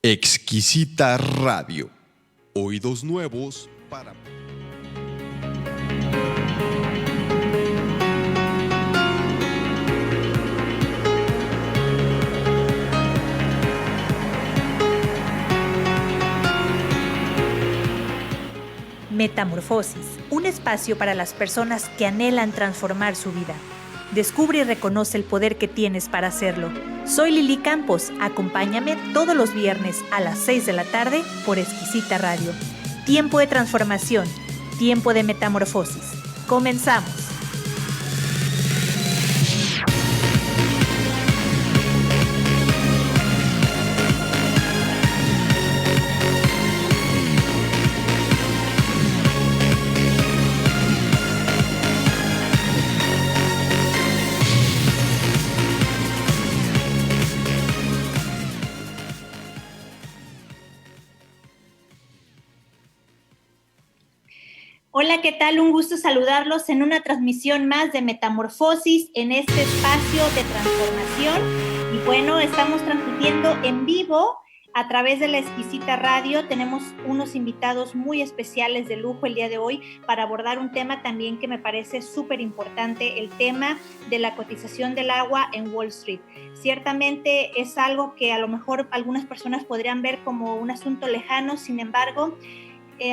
Exquisita Radio. Oídos nuevos para... Metamorfosis, un espacio para las personas que anhelan transformar su vida. Descubre y reconoce el poder que tienes para hacerlo. Soy Lili Campos, acompáñame todos los viernes a las 6 de la tarde por Exquisita Radio. Tiempo de transformación, tiempo de metamorfosis. Comenzamos. Hola, ¿qué tal? Un gusto saludarlos en una transmisión más de Metamorfosis en este espacio de transformación. Y bueno, estamos transmitiendo en vivo a través de la Exquisita Radio. Tenemos unos invitados muy especiales de lujo el día de hoy para abordar un tema también que me parece súper importante, el tema de la cotización del agua en Wall Street. Ciertamente es algo que a lo mejor algunas personas podrían ver como un asunto lejano, sin embargo,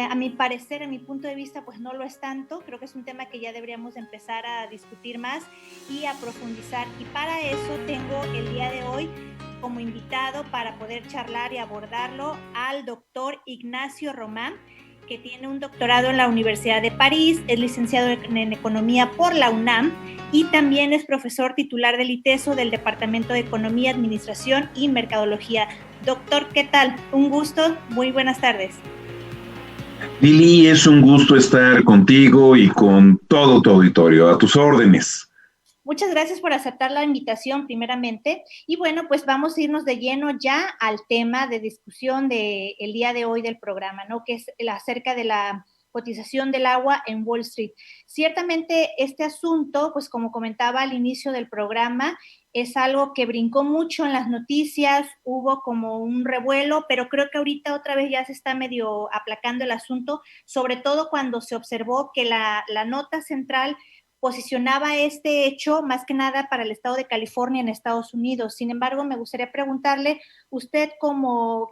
a mi parecer, a mi punto de vista, pues no lo es tanto. Creo que es un tema que ya deberíamos empezar a discutir más y a profundizar. Y para eso tengo el día de hoy como invitado para poder charlar y abordarlo al doctor Ignacio Román, que tiene un doctorado en la Universidad de París, es licenciado en Economía por la UNAM y también es profesor titular del ITESO del Departamento de Economía, Administración y Mercadología. Doctor, ¿qué tal? Un gusto, muy buenas tardes. Lili, es un gusto estar contigo y con todo tu auditorio, a tus órdenes. Muchas gracias por aceptar la invitación primeramente. Y bueno, pues vamos a irnos de lleno ya al tema de discusión del día de hoy del programa, ¿no? Que es acerca de la cotización del agua en Wall Street. Ciertamente este asunto, pues como comentaba al inicio del programa, es algo que brincó mucho en las noticias, hubo como un revuelo, pero creo que ahorita otra vez ya se está medio aplacando el asunto, sobre todo cuando se observó que la nota central posicionaba este hecho más que nada para el estado de California en Estados Unidos. Sin embargo, me gustaría preguntarle, usted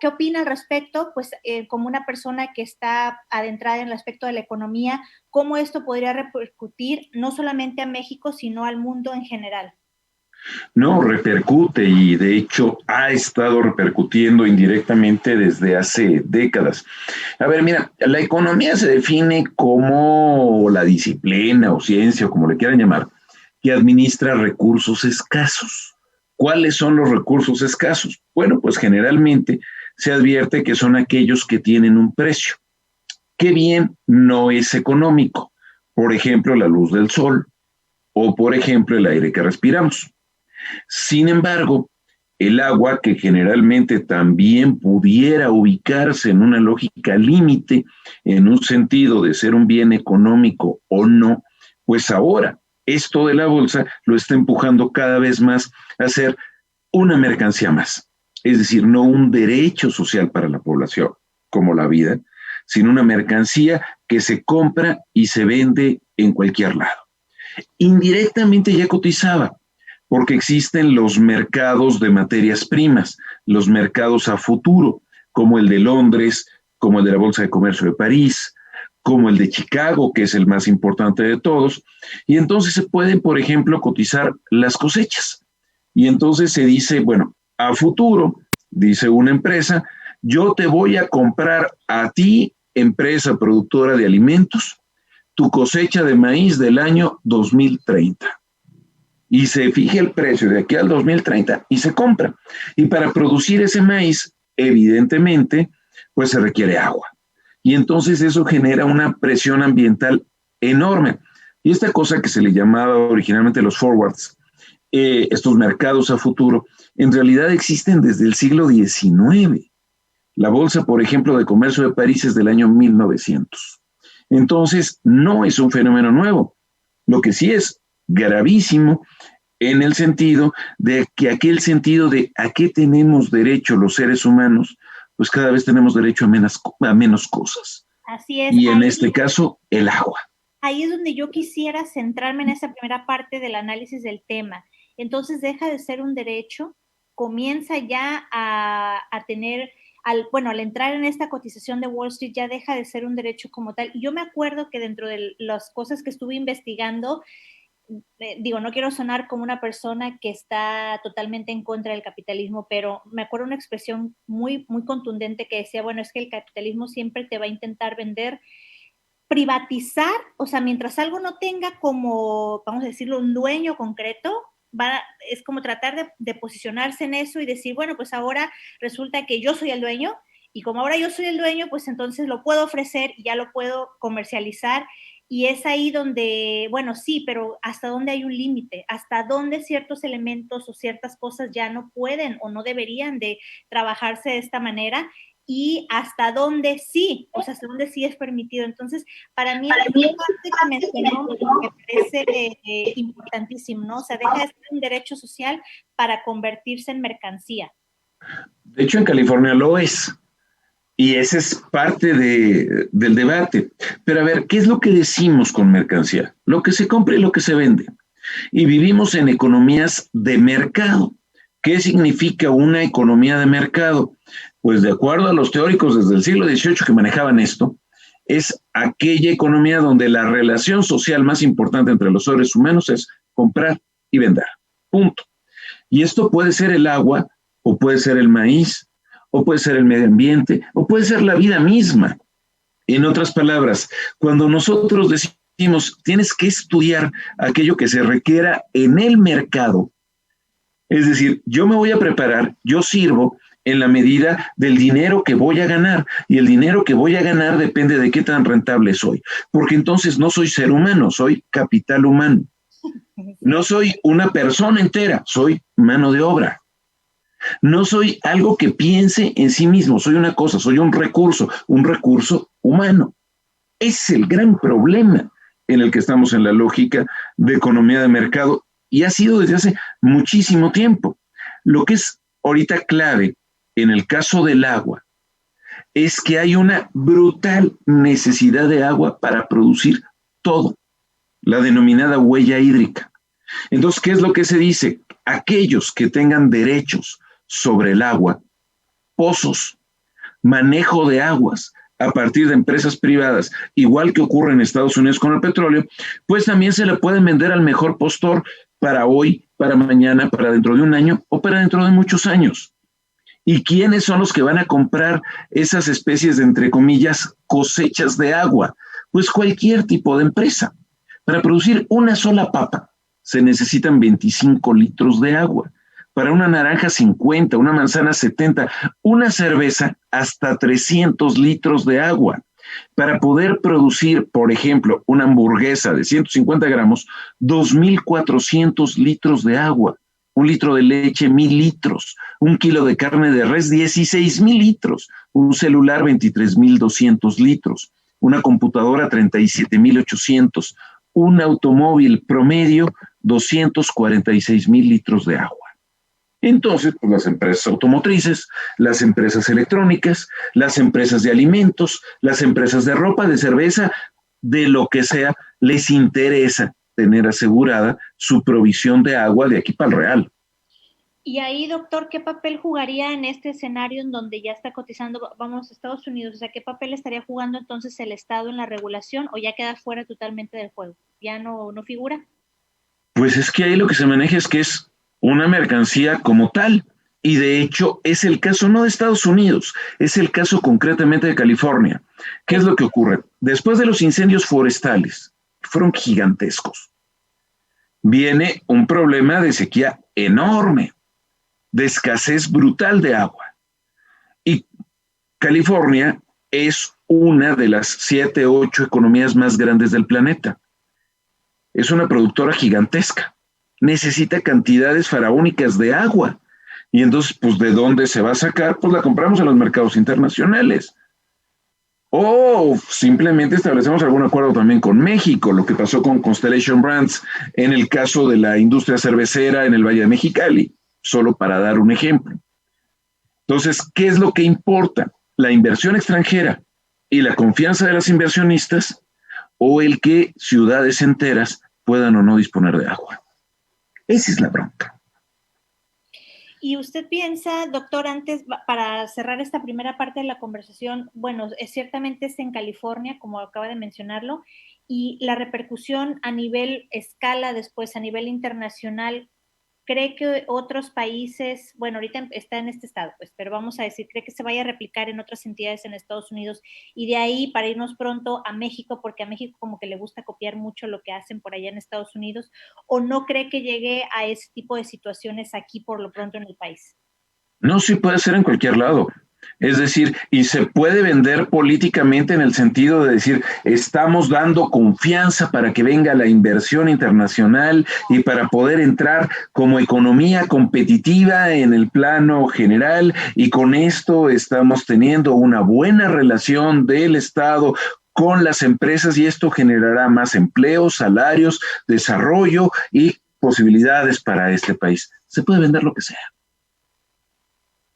¿qué opina al respecto? Pues como una persona que está adentrada en el aspecto de la economía, ¿cómo esto podría repercutir no solamente a México, sino al mundo en general? No, repercute y de hecho ha estado repercutiendo indirectamente desde hace décadas. A ver, mira, la economía se define como la disciplina o ciencia o como le quieran llamar, que administra recursos escasos. ¿Cuáles son los recursos escasos? Bueno, pues generalmente se advierte que son aquellos que tienen un precio. ¿Qué bien no es económico? Por ejemplo, la luz del sol o por ejemplo el aire que respiramos. Sin embargo, el agua, que generalmente también pudiera ubicarse en una lógica límite, en un sentido de ser un bien económico o no, pues ahora esto de la bolsa lo está empujando cada vez más a ser una mercancía más. Es decir, no un derecho social para la población, como la vida, sino una mercancía que se compra y se vende en cualquier lado. Indirectamente ya cotizaba, porque existen los mercados de materias primas, los mercados a futuro, como el de Londres, como el de la Bolsa de Comercio de París, como el de Chicago, que es el más importante de todos, y entonces se pueden, por ejemplo, cotizar las cosechas. Y entonces se dice, bueno, a futuro, dice una empresa, yo te voy a comprar a ti, empresa productora de alimentos, tu cosecha de maíz del año 2030. Y se fija el precio de aquí al 2030 y se compra. Y para producir ese maíz, evidentemente, pues se requiere agua. Y entonces eso genera una presión ambiental enorme. Y esta cosa que se le llamaba originalmente los forwards, estos mercados a futuro, en realidad existen desde el siglo XIX. La Bolsa, por ejemplo, de Comercio de París es del año 1900. Entonces, no es un fenómeno nuevo. Lo que sí es gravísimo en el sentido de que aquel sentido de a qué tenemos derecho los seres humanos pues cada vez tenemos derecho a menos cosas. Así es. Y en este caso, el agua. Ahí es donde yo quisiera centrarme en esa primera parte del análisis del tema. Entonces deja de ser un derecho, comienza ya a tener, al entrar en esta cotización de Wall Street ya deja de ser un derecho como tal. Y yo me acuerdo que dentro de las cosas que estuve investigando, no quiero sonar como una persona que está totalmente en contra del capitalismo, pero me acuerdo una expresión muy, muy contundente que decía, bueno, es que el capitalismo siempre te va a intentar vender, privatizar, o sea, mientras algo no tenga como, vamos a decirlo, un dueño concreto, es como tratar de posicionarse en eso y decir, bueno, pues ahora resulta que yo soy el dueño, y como ahora yo soy el dueño, pues entonces lo puedo ofrecer y ya lo puedo comercializar. Y es ahí donde, bueno, sí, pero ¿hasta dónde hay un límite? ¿Hasta dónde ciertos elementos o ciertas cosas ya no pueden o no deberían de trabajarse de esta manera? Y hasta dónde sí, o sea, hasta dónde sí es permitido. Entonces, para mí, esa parte que mencionó me parece importantísimo, ¿no? O sea, deja de ser un derecho social para convertirse en mercancía. De hecho, en California lo es. Y esa es parte del debate. Pero a ver, ¿qué es lo que decimos con mercancía? Lo que se compra y lo que se vende. Y vivimos en economías de mercado. ¿Qué significa una economía de mercado? Pues de acuerdo a los teóricos desde el siglo XVIII que manejaban esto, es aquella economía donde la relación social más importante entre los seres humanos es comprar y vender. Punto. Y esto puede ser el agua, o puede ser el maíz, o puede ser el medio ambiente, o puede ser la vida misma. En otras palabras, cuando nosotros decimos tienes que estudiar aquello que se requiera en el mercado, es decir, yo me voy a preparar, yo sirvo en la medida del dinero que voy a ganar, y el dinero que voy a ganar depende de qué tan rentable soy, porque entonces no soy ser humano, soy capital humano. No soy una persona entera, soy mano de obra. No soy algo que piense en sí mismo, soy una cosa, soy un recurso humano. Es el gran problema en el que estamos en la lógica de economía de mercado y ha sido desde hace muchísimo tiempo. Lo que es ahorita clave en el caso del agua es que hay una brutal necesidad de agua para producir todo, la denominada huella hídrica. Entonces, ¿qué es lo que se dice? Aquellos que tengan derechos sobre el agua, pozos, manejo de aguas a partir de empresas privadas, igual que ocurre en Estados Unidos con el petróleo, pues también se le pueden vender al mejor postor para hoy, para mañana, para dentro de un año o para dentro de muchos años. ¿Y quiénes son los que van a comprar esas especies de, entre comillas, cosechas de agua? Pues cualquier tipo de empresa. Para producir una sola papa se necesitan 25 litros de agua. Para una naranja 50, una manzana 70, una cerveza hasta 300 litros de agua. Para poder producir, por ejemplo, una hamburguesa de 150 gramos, 2.400 litros de agua. Un litro de leche, 1,000 litros. Un kilo de carne de res, 16,000 litros. Un celular, 23,200 litros. Una computadora, 37,800. Un automóvil promedio, 246,000 litros de agua. Entonces, pues las empresas automotrices, las empresas electrónicas, las empresas de alimentos, las empresas de ropa, de cerveza, de lo que sea, les interesa tener asegurada su provisión de agua de aquí para el real. Y ahí, doctor, ¿qué papel jugaría en este escenario en donde ya está cotizando, vamos, a Estados Unidos? O sea, ¿qué papel estaría jugando entonces el Estado en la regulación o ya queda fuera totalmente del juego? ¿Ya no figura? Pues es que ahí lo que se maneja es que es una mercancía como tal. Y de hecho es el caso no de Estados Unidos, es el caso concretamente de California. ¿Qué es lo que ocurre? Después de los incendios forestales, fueron gigantescos, viene un problema de sequía enorme, de escasez brutal de agua. Y California es una de las 7, 8 economías más grandes del planeta. Es una productora gigantesca. Necesita cantidades faraónicas de agua. Y entonces, pues, ¿de dónde se va a sacar? Pues la compramos en los mercados internacionales. O simplemente establecemos algún acuerdo también con México, lo que pasó con Constellation Brands en el caso de la industria cervecera en el Valle de Mexicali, solo para dar un ejemplo. Entonces, ¿qué es lo que importa? ¿La inversión extranjera y la confianza de los inversionistas o el que ciudades enteras puedan o no disponer de agua? Esa es la bronca. Y usted piensa, doctor, antes, para cerrar esta primera parte de la conversación, bueno, ciertamente es en California, como acaba de mencionarlo, y la repercusión a nivel escala, después a nivel internacional, ¿cree que otros países, bueno, ahorita está en este estado, pues, pero vamos a decir, ¿cree que se vaya a replicar en otras entidades en Estados Unidos? Y de ahí, para irnos pronto a México, porque a México como que le gusta copiar mucho lo que hacen por allá en Estados Unidos, ¿o no cree que llegue a ese tipo de situaciones aquí por lo pronto en el país? No, sí puede ser en cualquier lado. Es decir, y se puede vender políticamente en el sentido de decir, estamos dando confianza para que venga la inversión internacional y para poder entrar como economía competitiva en el plano general, y con esto estamos teniendo una buena relación del Estado con las empresas y esto generará más empleos, salarios, desarrollo y posibilidades para este país. Se puede vender lo que sea.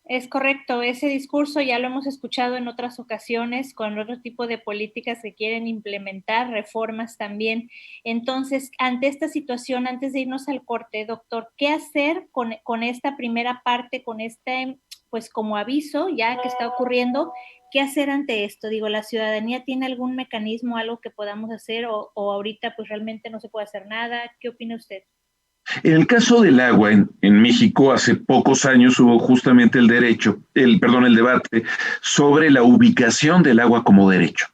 Es correcto, ese discurso ya lo hemos escuchado en otras ocasiones con otro tipo de políticas que quieren implementar, reformas también. Entonces, ante esta situación, antes de irnos al corte, doctor, ¿qué hacer con esta primera parte, con este, pues como aviso ya que está ocurriendo? ¿Qué hacer ante esto? Digo, ¿la ciudadanía tiene algún mecanismo, algo que podamos hacer o ahorita pues realmente no se puede hacer nada? ¿Qué opina usted? En el caso del agua en México, hace pocos años hubo justamente el debate sobre la ubicación del agua como derecho.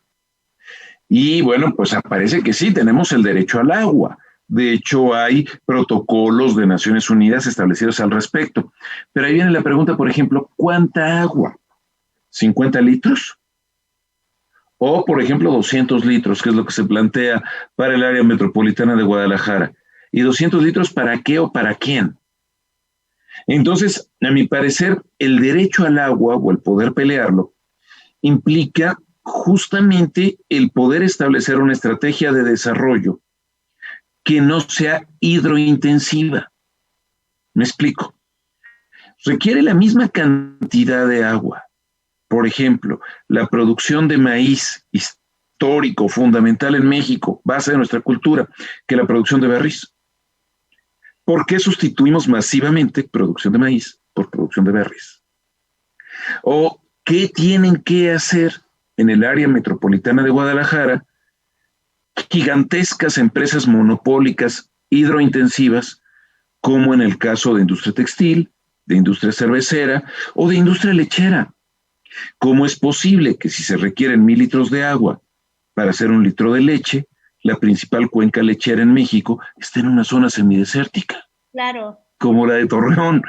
Y bueno, pues parece que sí, tenemos el derecho al agua. De hecho, hay protocolos de Naciones Unidas establecidos al respecto. Pero ahí viene la pregunta, por ejemplo, ¿cuánta agua? ¿50 litros? O, por ejemplo, 200 litros, que es lo que se plantea para el área metropolitana de Guadalajara. ¿Y 200 litros para qué o para quién? Entonces, a mi parecer, el derecho al agua o el poder pelearlo implica justamente el poder establecer una estrategia de desarrollo que no sea hidrointensiva. Me explico. Requiere la misma cantidad de agua. Por ejemplo, la producción de maíz histórico, fundamental en México, base de nuestra cultura, que la producción de berries. ¿Por qué sustituimos masivamente producción de maíz por producción de berries? ¿O qué tienen que hacer en el área metropolitana de Guadalajara gigantescas empresas monopólicas hidrointensivas, como en el caso de industria textil, de industria cervecera o de industria lechera? ¿Cómo es posible que si se requieren 1,000 litros de agua para hacer 1 litro de leche, la principal cuenca lechera en México esté en una zona semidesértica? Claro. Como la de Torreón.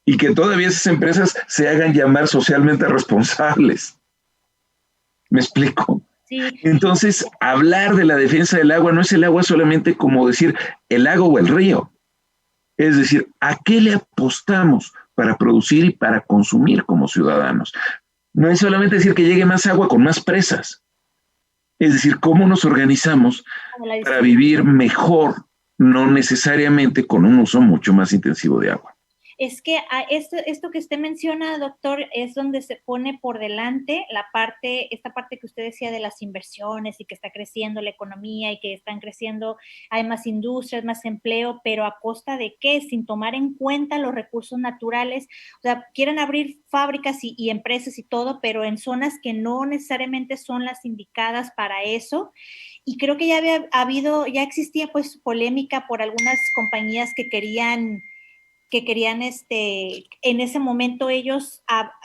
Y que todavía esas empresas se hagan llamar socialmente responsables. ¿Me explico? Sí. Entonces, hablar de la defensa del agua no es el agua solamente como decir el lago o el río. Es decir, ¿a qué le apostamos para producir y para consumir como ciudadanos? No es solamente decir que llegue más agua con más presas. Es decir, ¿cómo nos organizamos para vivir mejor, no necesariamente con un uso mucho más intensivo de agua? Es que esto que usted menciona, doctor, es donde se pone por delante esta parte que usted decía de las inversiones y que está creciendo la economía y que están creciendo, hay más industrias, más empleo, pero ¿a costa de qué? Sin tomar en cuenta los recursos naturales. O sea, quieren abrir fábricas y empresas y todo, pero en zonas que no necesariamente son las indicadas para eso. Y creo que ya existía pues polémica por algunas compañías que querían en ese momento ellos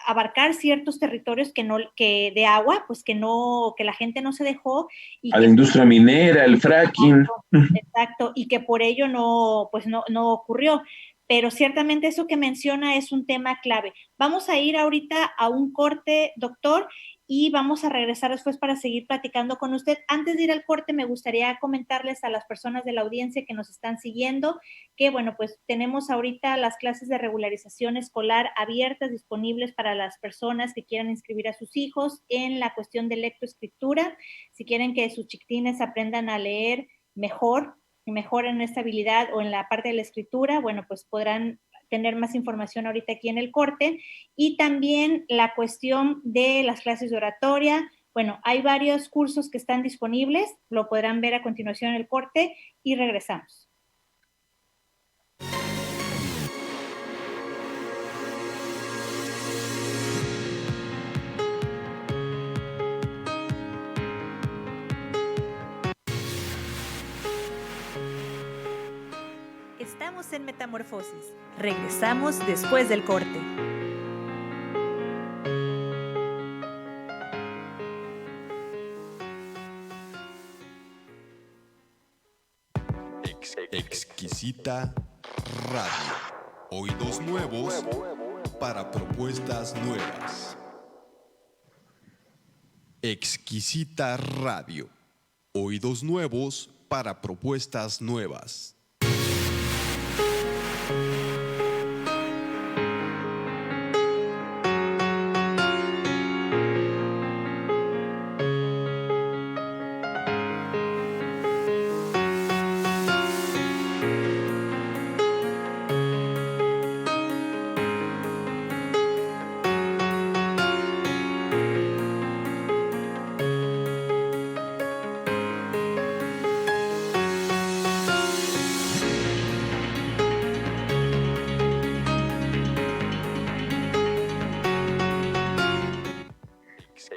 abarcar ciertos territorios que de agua, pues que la gente no se dejó. A la industria minera, el fracking. Exacto, y que por ello no ocurrió. Pero ciertamente eso que menciona es un tema clave. Vamos a ir ahorita a un corte, doctor, y vamos a regresar después para seguir platicando con usted. Antes de ir al corte, me gustaría comentarles a las personas de la audiencia que nos están siguiendo que, bueno, pues tenemos ahorita las clases de regularización escolar abiertas, disponibles para las personas que quieran inscribir a sus hijos en la cuestión de lectoescritura. Si quieren que sus chiquitines aprendan a leer mejor en esta habilidad o en la parte de la escritura, bueno, pues tener más información ahorita aquí en el corte. Y también la cuestión de las clases de oratoria. Bueno, hay varios cursos que están disponibles, lo podrán ver a continuación en el corte y regresamos. Estamos en Metamorfosis. Regresamos después del corte. Exquisita Radio. Oídos nuevos para propuestas nuevas. Exquisita Radio. Oídos nuevos para propuestas nuevas.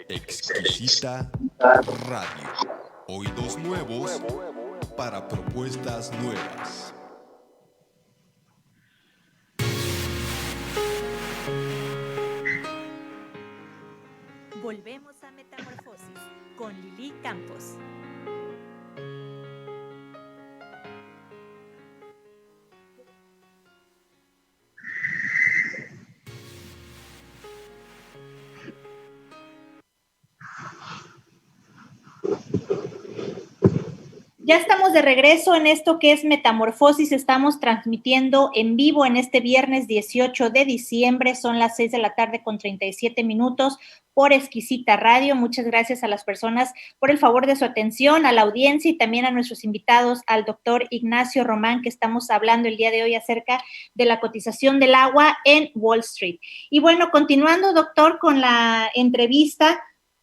Exquisita Radio. Oídos nuevos para propuestas nuevas. Volvemos a Metamorfosis con Lili Campos. Ya estamos de regreso en esto que es Metamorfosis. Estamos transmitiendo en vivo en este viernes 18 de diciembre. Son las 6 de la tarde con 37 minutos por Exquisita Radio. Muchas gracias a las personas por el favor de su atención, a la audiencia y también a nuestros invitados, al doctor Ignacio Román, que estamos hablando el día de hoy acerca de la cotización del agua en Wall Street. Y bueno, continuando, doctor, con la entrevista,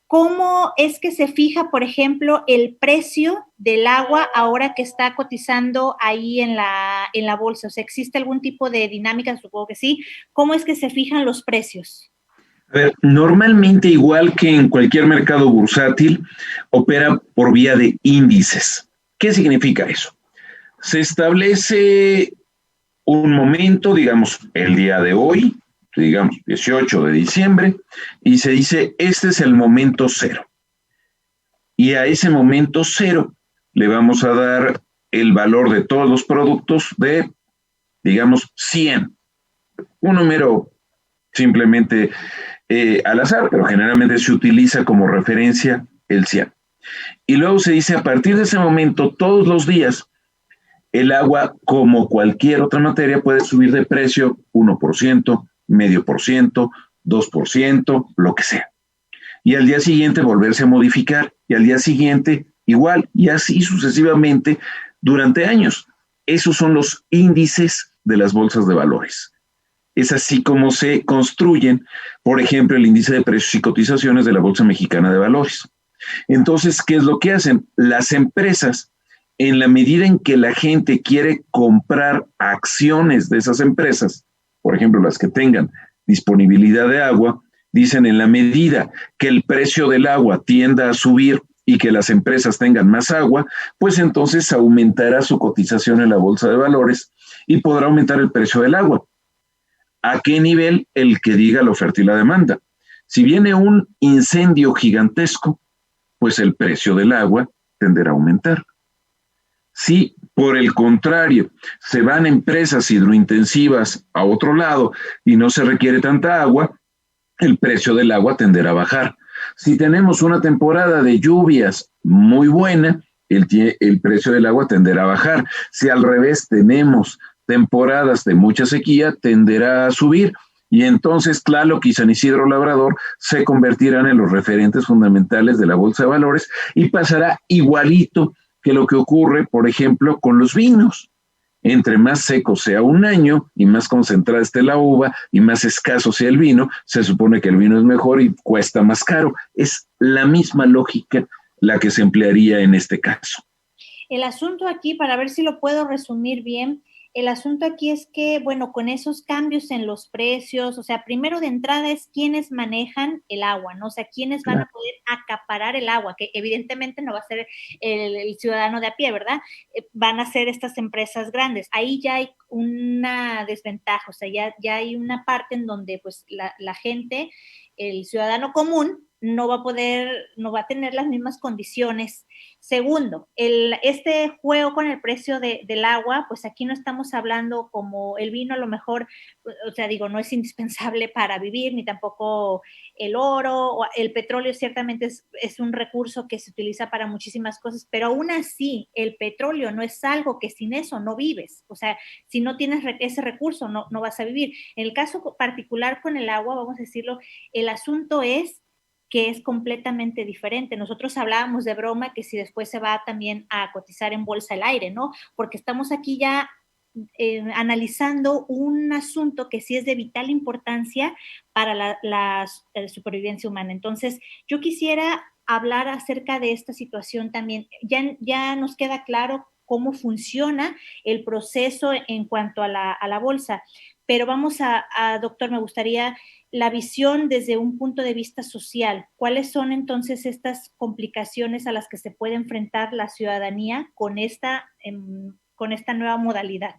¿cómo es que se fija, por ejemplo, el precio del agua ahora que está cotizando ahí en la bolsa? O sea, ¿existe algún tipo de dinámica? Supongo que sí. ¿Cómo es que se fijan los precios? A ver, normalmente, igual que en cualquier mercado bursátil, opera por vía de índices. ¿Qué significa eso? Se establece un momento, digamos, el día de hoy, digamos 18 de diciembre, y se dice, este es el momento cero. Y a ese momento cero le vamos a dar el valor de todos los productos de, digamos, 100. Un número simplemente al azar, pero generalmente se utiliza como referencia el 100. Y luego se dice, a partir de ese momento, todos los días, el agua, como cualquier otra materia, puede subir de precio 1%, 0,5%, 2%, lo que sea. Y al día siguiente volverse a modificar, y al día siguiente igual, y así sucesivamente durante años. Esos son los índices de las bolsas de valores. Es así como se construyen, por ejemplo, el índice de precios y cotizaciones de la Bolsa Mexicana de Valores. Entonces, ¿qué es lo que hacen? Las empresas, en la medida en que la gente quiere comprar acciones de esas empresas, por ejemplo, las que tengan disponibilidad de agua, dicen, en la medida que el precio del agua tienda a subir y que las empresas tengan más agua, pues entonces aumentará su cotización en la bolsa de valores y podrá aumentar el precio del agua. ¿A qué nivel? El que diga la oferta y la demanda. Si viene un incendio gigantesco, pues el precio del agua tenderá a aumentar. Si, por el contrario, se van empresas hidrointensivas a otro lado y no se requiere tanta agua, el precio del agua tenderá a bajar. Si tenemos una temporada de lluvias muy buena, el precio del agua tenderá a bajar. Si al revés tenemos temporadas de mucha sequía, tenderá a subir. Y entonces Tlaloc y San Isidro Labrador se convertirán en los referentes fundamentales de la bolsa de valores y pasará igualito que lo que ocurre, por ejemplo, con los vinos. Entre más seco sea un año y más concentrada esté la uva y más escaso sea el vino, se supone que el vino es mejor y cuesta más caro. Es la misma lógica la que se emplearía en este caso. El asunto aquí, para ver si lo puedo resumir bien, el asunto aquí es que, bueno, con esos cambios en los precios, o sea, primero de entrada es quiénes manejan el agua, ¿no? O sea, quiénes van a poder acaparar el agua, que evidentemente no va a ser el ciudadano de a pie, ¿verdad? Van a ser estas empresas grandes. Ahí ya hay una desventaja, o sea, ya hay una parte en donde, pues, la gente, el ciudadano común, no va a tener las mismas condiciones. Segundo, este juego con el precio del agua, pues aquí no estamos hablando como el vino a lo mejor, o sea, digo, no es indispensable para vivir, ni tampoco el oro, o el petróleo ciertamente es un recurso que se utiliza para muchísimas cosas, pero aún así el petróleo no es algo que sin eso no vives, o sea, si no tienes ese recurso no vas a vivir. En el caso particular con el agua, vamos a decirlo, el asunto es que es completamente diferente. Nosotros hablábamos de broma que si después se va también a cotizar en bolsa el aire, ¿no? Porque estamos aquí ya analizando un asunto que sí es de vital importancia para la supervivencia humana. Entonces, yo quisiera hablar acerca de esta situación también. Ya nos queda claro cómo funciona el proceso en cuanto a la bolsa, pero vamos doctor, me gustaría la visión desde un punto de vista social. ¿Cuáles son entonces estas complicaciones a las que se puede enfrentar la ciudadanía con esta nueva modalidad?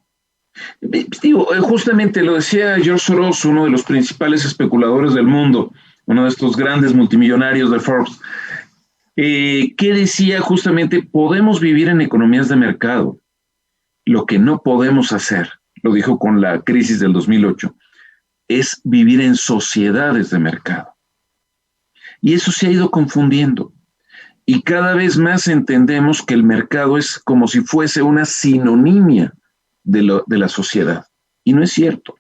Digo, justamente lo decía George Soros, uno de los principales especuladores del mundo, uno de estos grandes multimillonarios de Forbes, que decía justamente, podemos vivir en economías de mercado. Lo que no podemos hacer, lo dijo con la crisis del 2008, es vivir en sociedades de mercado. Y eso se ha ido confundiendo. Y cada vez más entendemos que el mercado es como si fuese una sinonimia de la sociedad. Y no es cierto.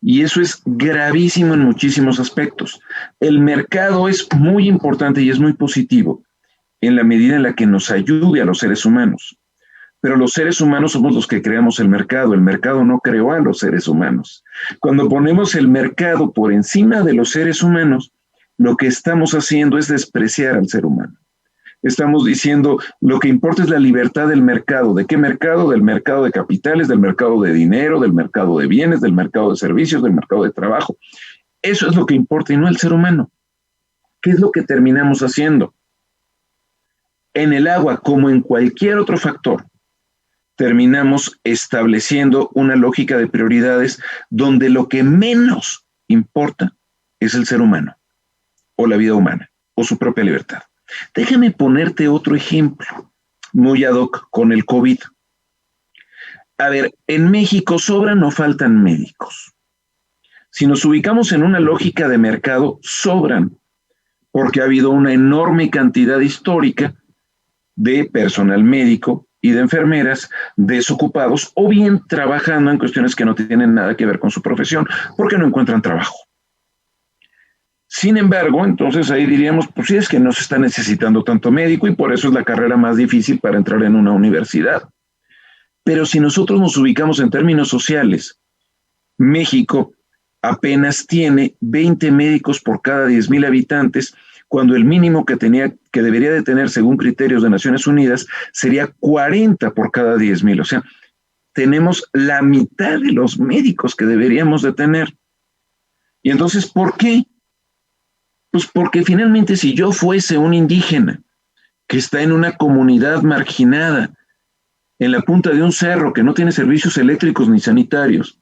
Y eso es gravísimo en muchísimos aspectos. El mercado es muy importante y es muy positivo en la medida en la que nos ayude a los seres humanos. Pero los seres humanos somos los que creamos el mercado no creó a los seres humanos. Cuando ponemos el mercado por encima de los seres humanos, lo que estamos haciendo es despreciar al ser humano. Estamos diciendo, lo que importa es la libertad del mercado. ¿De qué mercado? Del mercado de capitales, del mercado de dinero, del mercado de bienes, del mercado de servicios, del mercado de trabajo. Eso es lo que importa y no el ser humano. ¿Qué es lo que terminamos haciendo? En el agua, como en cualquier otro factor, terminamos estableciendo una lógica de prioridades donde lo que menos importa es el ser humano, o la vida humana, o su propia libertad. Déjame ponerte otro ejemplo, muy ad hoc con el COVID. A ver, en México sobran o faltan médicos. Si nos ubicamos en una lógica de mercado, sobran, porque ha habido una enorme cantidad histórica de personal médico y de enfermeras desocupados o bien trabajando en cuestiones que no tienen nada que ver con su profesión porque no encuentran trabajo. Sin embargo, entonces ahí diríamos, pues sí, es que no se está necesitando tanto médico y por eso es la carrera más difícil para entrar en una universidad. Pero si nosotros nos ubicamos en términos sociales, México apenas tiene 20 médicos por cada 10,000 habitantes, cuando el mínimo que debería de tener según criterios de Naciones Unidas sería 40 por cada 10,000. O sea, tenemos la mitad de los médicos que deberíamos de tener. Y entonces, ¿por qué? Pues porque finalmente si yo fuese un indígena que está en una comunidad marginada, en la punta de un cerro que no tiene servicios eléctricos ni sanitarios,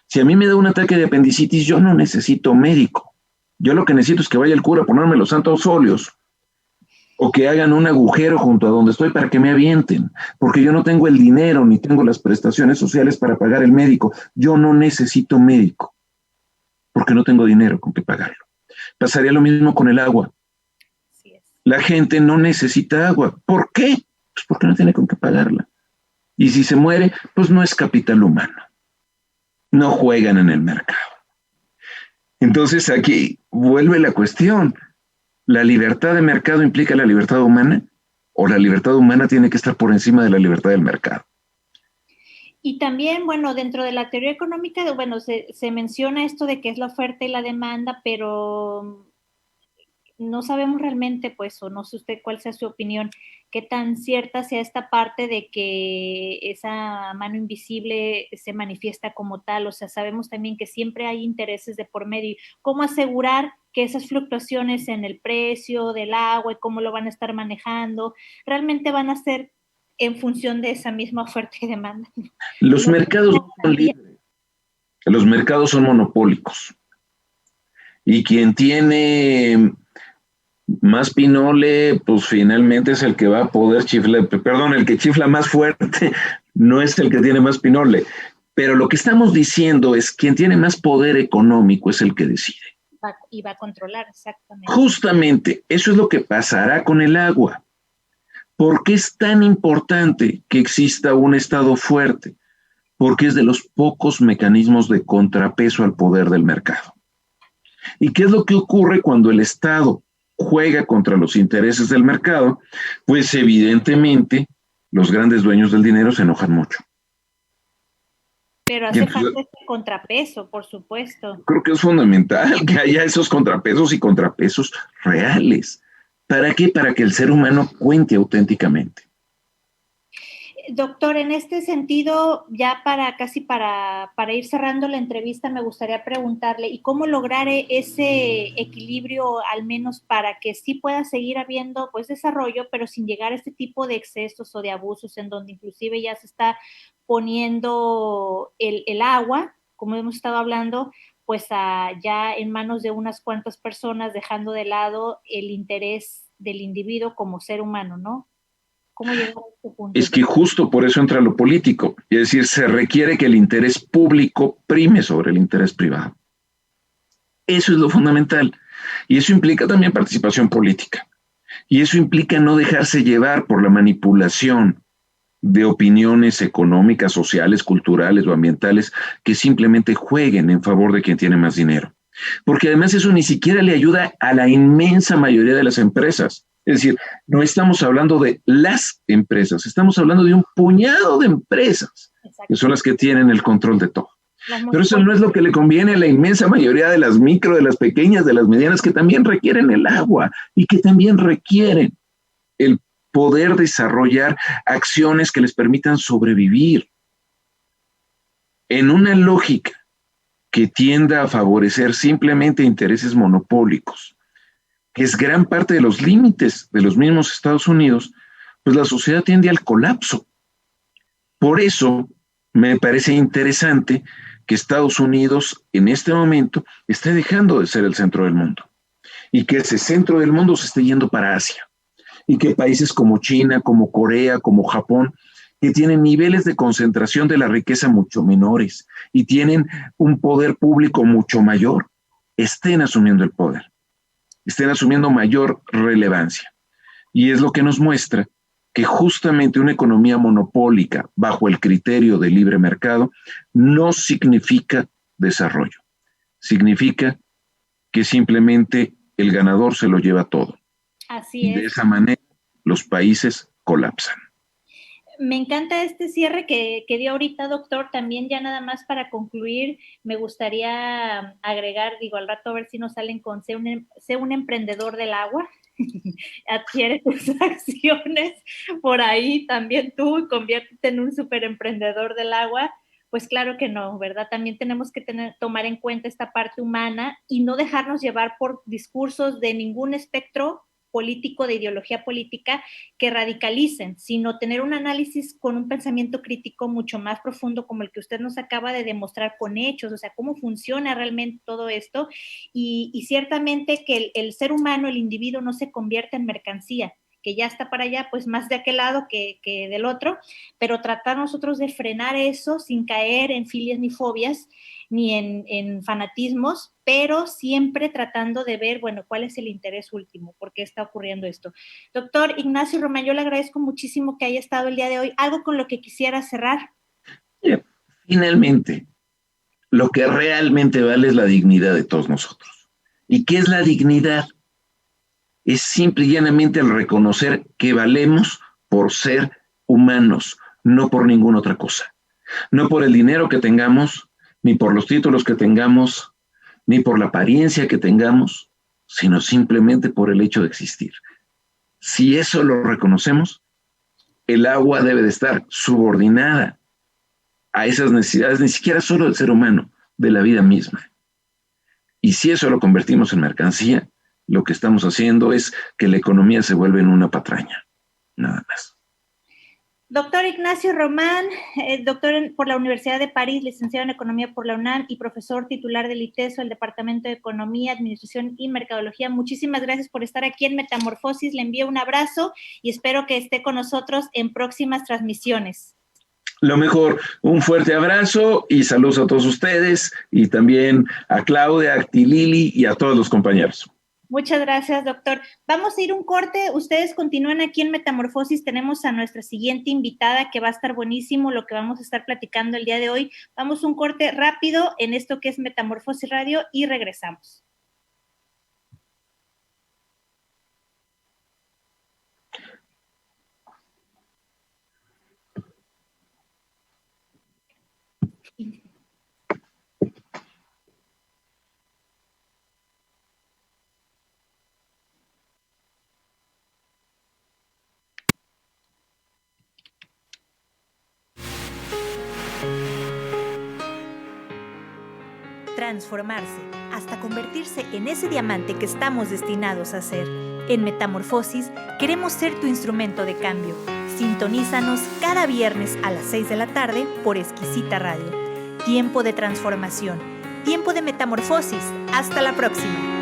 si a mí me da un ataque de apendicitis, yo no necesito médico. Yo lo que necesito es que vaya el cura a ponerme los santos óleos o que hagan un agujero junto a donde estoy para que me avienten, porque yo no tengo el dinero ni tengo las prestaciones sociales para pagar el médico. Yo no necesito médico porque no tengo dinero con que pagarlo. Pasaría lo mismo con el agua. La gente no necesita agua. ¿Por qué? Pues porque no tiene con qué pagarla. Y si se muere, pues no es capital humano. No juegan en el mercado. Entonces aquí vuelve la cuestión. ¿La libertad de mercado implica la libertad humana? ¿O la libertad humana tiene que estar por encima de la libertad del mercado? Y también, bueno, dentro de la teoría económica, bueno, se menciona esto de que es la oferta y la demanda, pero no sabemos realmente, pues, o no sé usted cuál sea su opinión, qué tan cierta sea esta parte de que esa mano invisible se manifiesta como tal. O sea, sabemos también que siempre hay intereses de por medio. ¿Cómo asegurar que esas fluctuaciones en el precio del agua y cómo lo van a estar manejando realmente van a ser en función de esa misma oferta y demanda? Los mercados no son libres, los mercados son monopólicos. Y quien tiene más pinole, pues finalmente es el que va a poder chiflar, perdón, el que chifla más fuerte no es el que tiene más pinole. Pero lo que estamos diciendo es quien tiene más poder económico es el que decide. Y va a controlar, exactamente. Justamente, eso es lo que pasará con el agua. ¿Por qué es tan importante que exista un Estado fuerte? Porque es de los pocos mecanismos de contrapeso al poder del mercado. ¿Y qué es lo que ocurre cuando el Estado juega contra los intereses del mercado? Pues evidentemente los grandes dueños del dinero se enojan mucho. Pero hace falta este contrapeso, por supuesto. Creo que es fundamental que haya esos contrapesos y contrapesos reales. ¿Para qué? Para que el ser humano cuente auténticamente. Doctor, en este sentido, ya casi para ir cerrando la entrevista, me gustaría preguntarle, ¿y cómo lograr ese equilibrio, al menos para que sí pueda seguir habiendo pues desarrollo, pero sin llegar a este tipo de excesos o de abusos en donde inclusive ya se está poniendo el agua, como hemos estado hablando, pues ya en manos de unas cuantas personas, dejando de lado el interés del individuo como ser humano, ¿no? ¿Cómo llegar a este punto? Es que justo por eso entra lo político, es decir, se requiere que el interés público prime sobre el interés privado. Eso es lo fundamental. Y eso implica también participación política. Y eso implica no dejarse llevar por la manipulación de opiniones económicas, sociales, culturales o ambientales que simplemente jueguen en favor de quien tiene más dinero. Porque además eso ni siquiera le ayuda a la inmensa mayoría de las empresas. Es decir, no estamos hablando de las empresas, estamos hablando de un puñado de empresas que son las que tienen el control de todo. Pero eso no es lo que le conviene a la inmensa mayoría de las micro, de las pequeñas, de las medianas, que también requieren el agua y que también requieren el poder desarrollar acciones que les permitan sobrevivir. En una lógica que tienda a favorecer simplemente intereses monopólicos, que es gran parte de los límites de los mismos Estados Unidos, pues la sociedad tiende al colapso. Por eso me parece interesante que Estados Unidos en este momento esté dejando de ser el centro del mundo y que ese centro del mundo se esté yendo para Asia y que países como China, como Corea, como Japón, que tienen niveles de concentración de la riqueza mucho menores y tienen un poder público mucho mayor, estén asumiendo el poder, estén asumiendo mayor relevancia. Y es lo que nos muestra que justamente una economía monopólica bajo el criterio de libre mercado no significa desarrollo. Significa que simplemente el ganador se lo lleva todo. Así es. Y de esa manera los países colapsan. Me encanta este cierre que dio ahorita, doctor. También ya nada más para concluir, me gustaría agregar, al rato a ver si nos salen con sé un emprendedor del agua, adquiere tus acciones por ahí también tú y conviértete en un súper emprendedor del agua. Pues claro que no, ¿verdad? También tenemos que tomar en cuenta esta parte humana y no dejarnos llevar por discursos de ningún espectro político, de ideología política, que radicalicen, sino tener un análisis con un pensamiento crítico mucho más profundo, como el que usted nos acaba de demostrar con hechos, o sea, cómo funciona realmente todo esto, y ciertamente que el ser humano, el individuo, no se convierte en mercancía, que ya está para allá, pues más de aquel lado que del otro, pero tratar nosotros de frenar eso sin caer en filias ni fobias, ni en fanatismos, pero siempre tratando de ver, bueno, cuál es el interés último, por qué está ocurriendo esto. Doctor Ignacio Román, yo le agradezco muchísimo que haya estado el día de hoy. ¿Algo con lo que quisiera cerrar? Finalmente, lo que realmente vale es la dignidad de todos nosotros. ¿Y qué es la dignidad? Es simple y llanamente el reconocer que valemos por ser humanos, no por ninguna otra cosa. No por el dinero que tengamos, ni por los títulos que tengamos, ni por la apariencia que tengamos, sino simplemente por el hecho de existir. Si eso lo reconocemos, el agua debe de estar subordinada a esas necesidades, ni siquiera solo del ser humano, de la vida misma. Y si eso lo convertimos en mercancía, lo que estamos haciendo es que la economía se vuelva en una patraña, nada más. Doctor Ignacio Román, doctor por la Universidad de París, licenciado en Economía por la UNAM y profesor titular del ITESO, el Departamento de Economía, Administración y Mercadología. Muchísimas gracias por estar aquí en Metamorfosis. Le envío un abrazo y espero que esté con nosotros en próximas transmisiones. Lo mejor, un fuerte abrazo y saludos a todos ustedes y también a Claudia, a Tilili y a todos los compañeros. Muchas gracias, doctor. Vamos a ir un corte. Ustedes continúan aquí en Metamorfosis. Tenemos a nuestra siguiente invitada que va a estar buenísimo lo que vamos a estar platicando el día de hoy. Vamos a un corte rápido en esto que es Metamorfosis Radio y regresamos. Transformarse hasta convertirse en ese diamante que estamos destinados a ser. En Metamorfosis queremos ser tu instrumento de cambio. Sintonízanos cada viernes a las 6 de la tarde por Exquisita Radio. Tiempo de transformación, tiempo de metamorfosis. Hasta la próxima.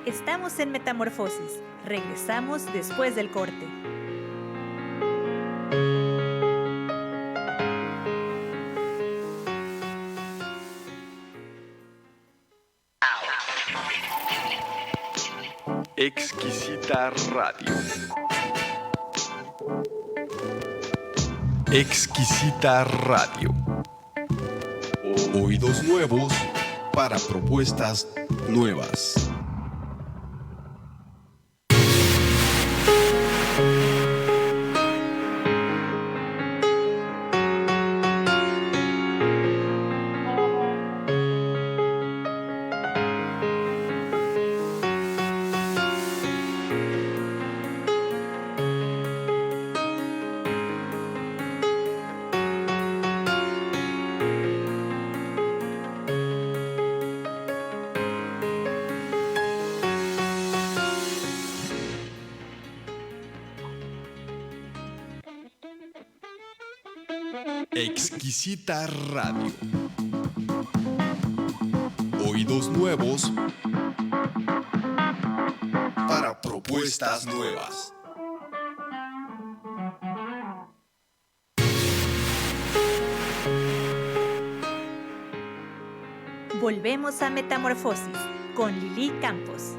Estamos en Metamorfosis. Regresamos después del corte. Exquisita Radio. Exquisita Radio. Oídos nuevos para propuestas nuevas. Exquisita Radio. Oídos nuevos para propuestas nuevas. Volvemos a Metamorfosis con Lili Campos.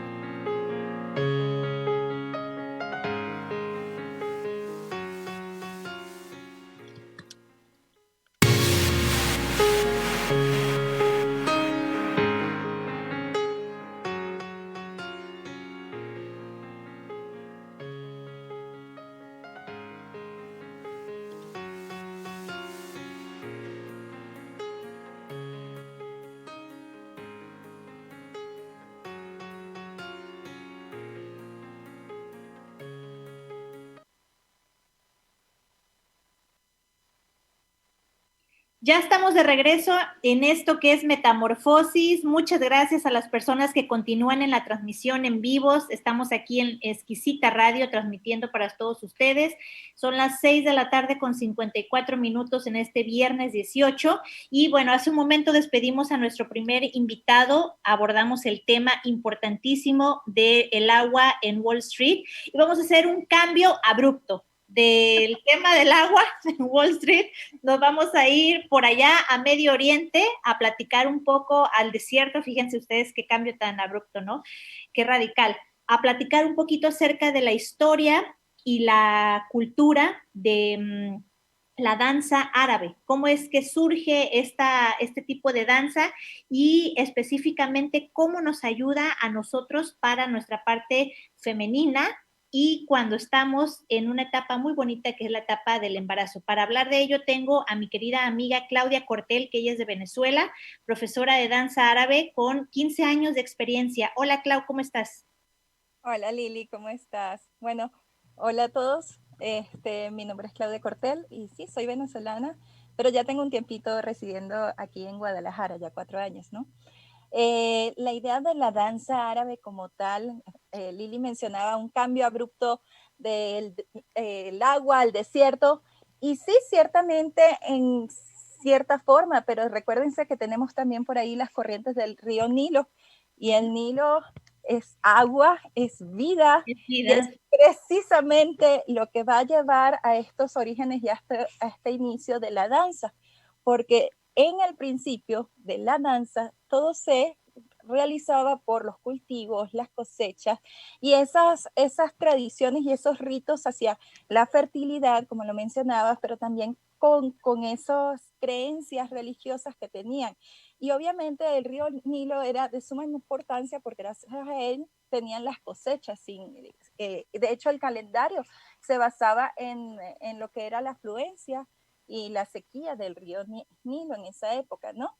Ya estamos de regreso en esto que es Metamorfosis. Muchas gracias a las personas que continúan en la transmisión en vivos. Estamos aquí en Exquisita Radio transmitiendo para todos ustedes. Son las 6 de la tarde con 54 minutos en este viernes 18. Y bueno, hace un momento despedimos a nuestro primer invitado. Abordamos el tema importantísimo del agua en Wall Street. Y vamos a hacer un cambio abrupto. Del tema del agua en Wall Street, nos vamos a ir por allá a Medio Oriente a platicar un poco al desierto. Fíjense ustedes qué cambio tan abrupto, ¿no? Qué radical. A platicar un poquito acerca de la historia y la cultura de la danza árabe, cómo es que surge este tipo de danza y específicamente cómo nos ayuda a nosotros para nuestra parte femenina y cuando estamos en una etapa muy bonita que es la etapa del embarazo. Para hablar de ello tengo a mi querida amiga Claudia Cortel, que ella es de Venezuela, profesora de danza árabe con 15 años de experiencia. Hola Clau, ¿cómo estás? Hola Lili, ¿cómo estás? Bueno, hola a todos. Mi nombre es Claudia Cortel y sí, soy venezolana, pero ya tengo un tiempito residiendo aquí en Guadalajara, ya 4 años, ¿no? La idea de la danza árabe como tal, Lili mencionaba un cambio abrupto del agua al desierto, y sí, ciertamente en cierta forma, pero recuérdense que tenemos también por ahí las corrientes del río Nilo, y el Nilo es agua, es vida, y es precisamente lo que va a llevar a estos orígenes y a este inicio de la danza, porque en el principio de la danza todo se realizaba por los cultivos, las cosechas y esas tradiciones y esos ritos hacia la fertilidad, como lo mencionabas, pero también con esas creencias religiosas que tenían. Y obviamente el río Nilo era de suma importancia porque gracias a él tenían las cosechas. De hecho, el calendario se basaba en lo que era la afluencia y la sequía del río Nilo en esa época, ¿no?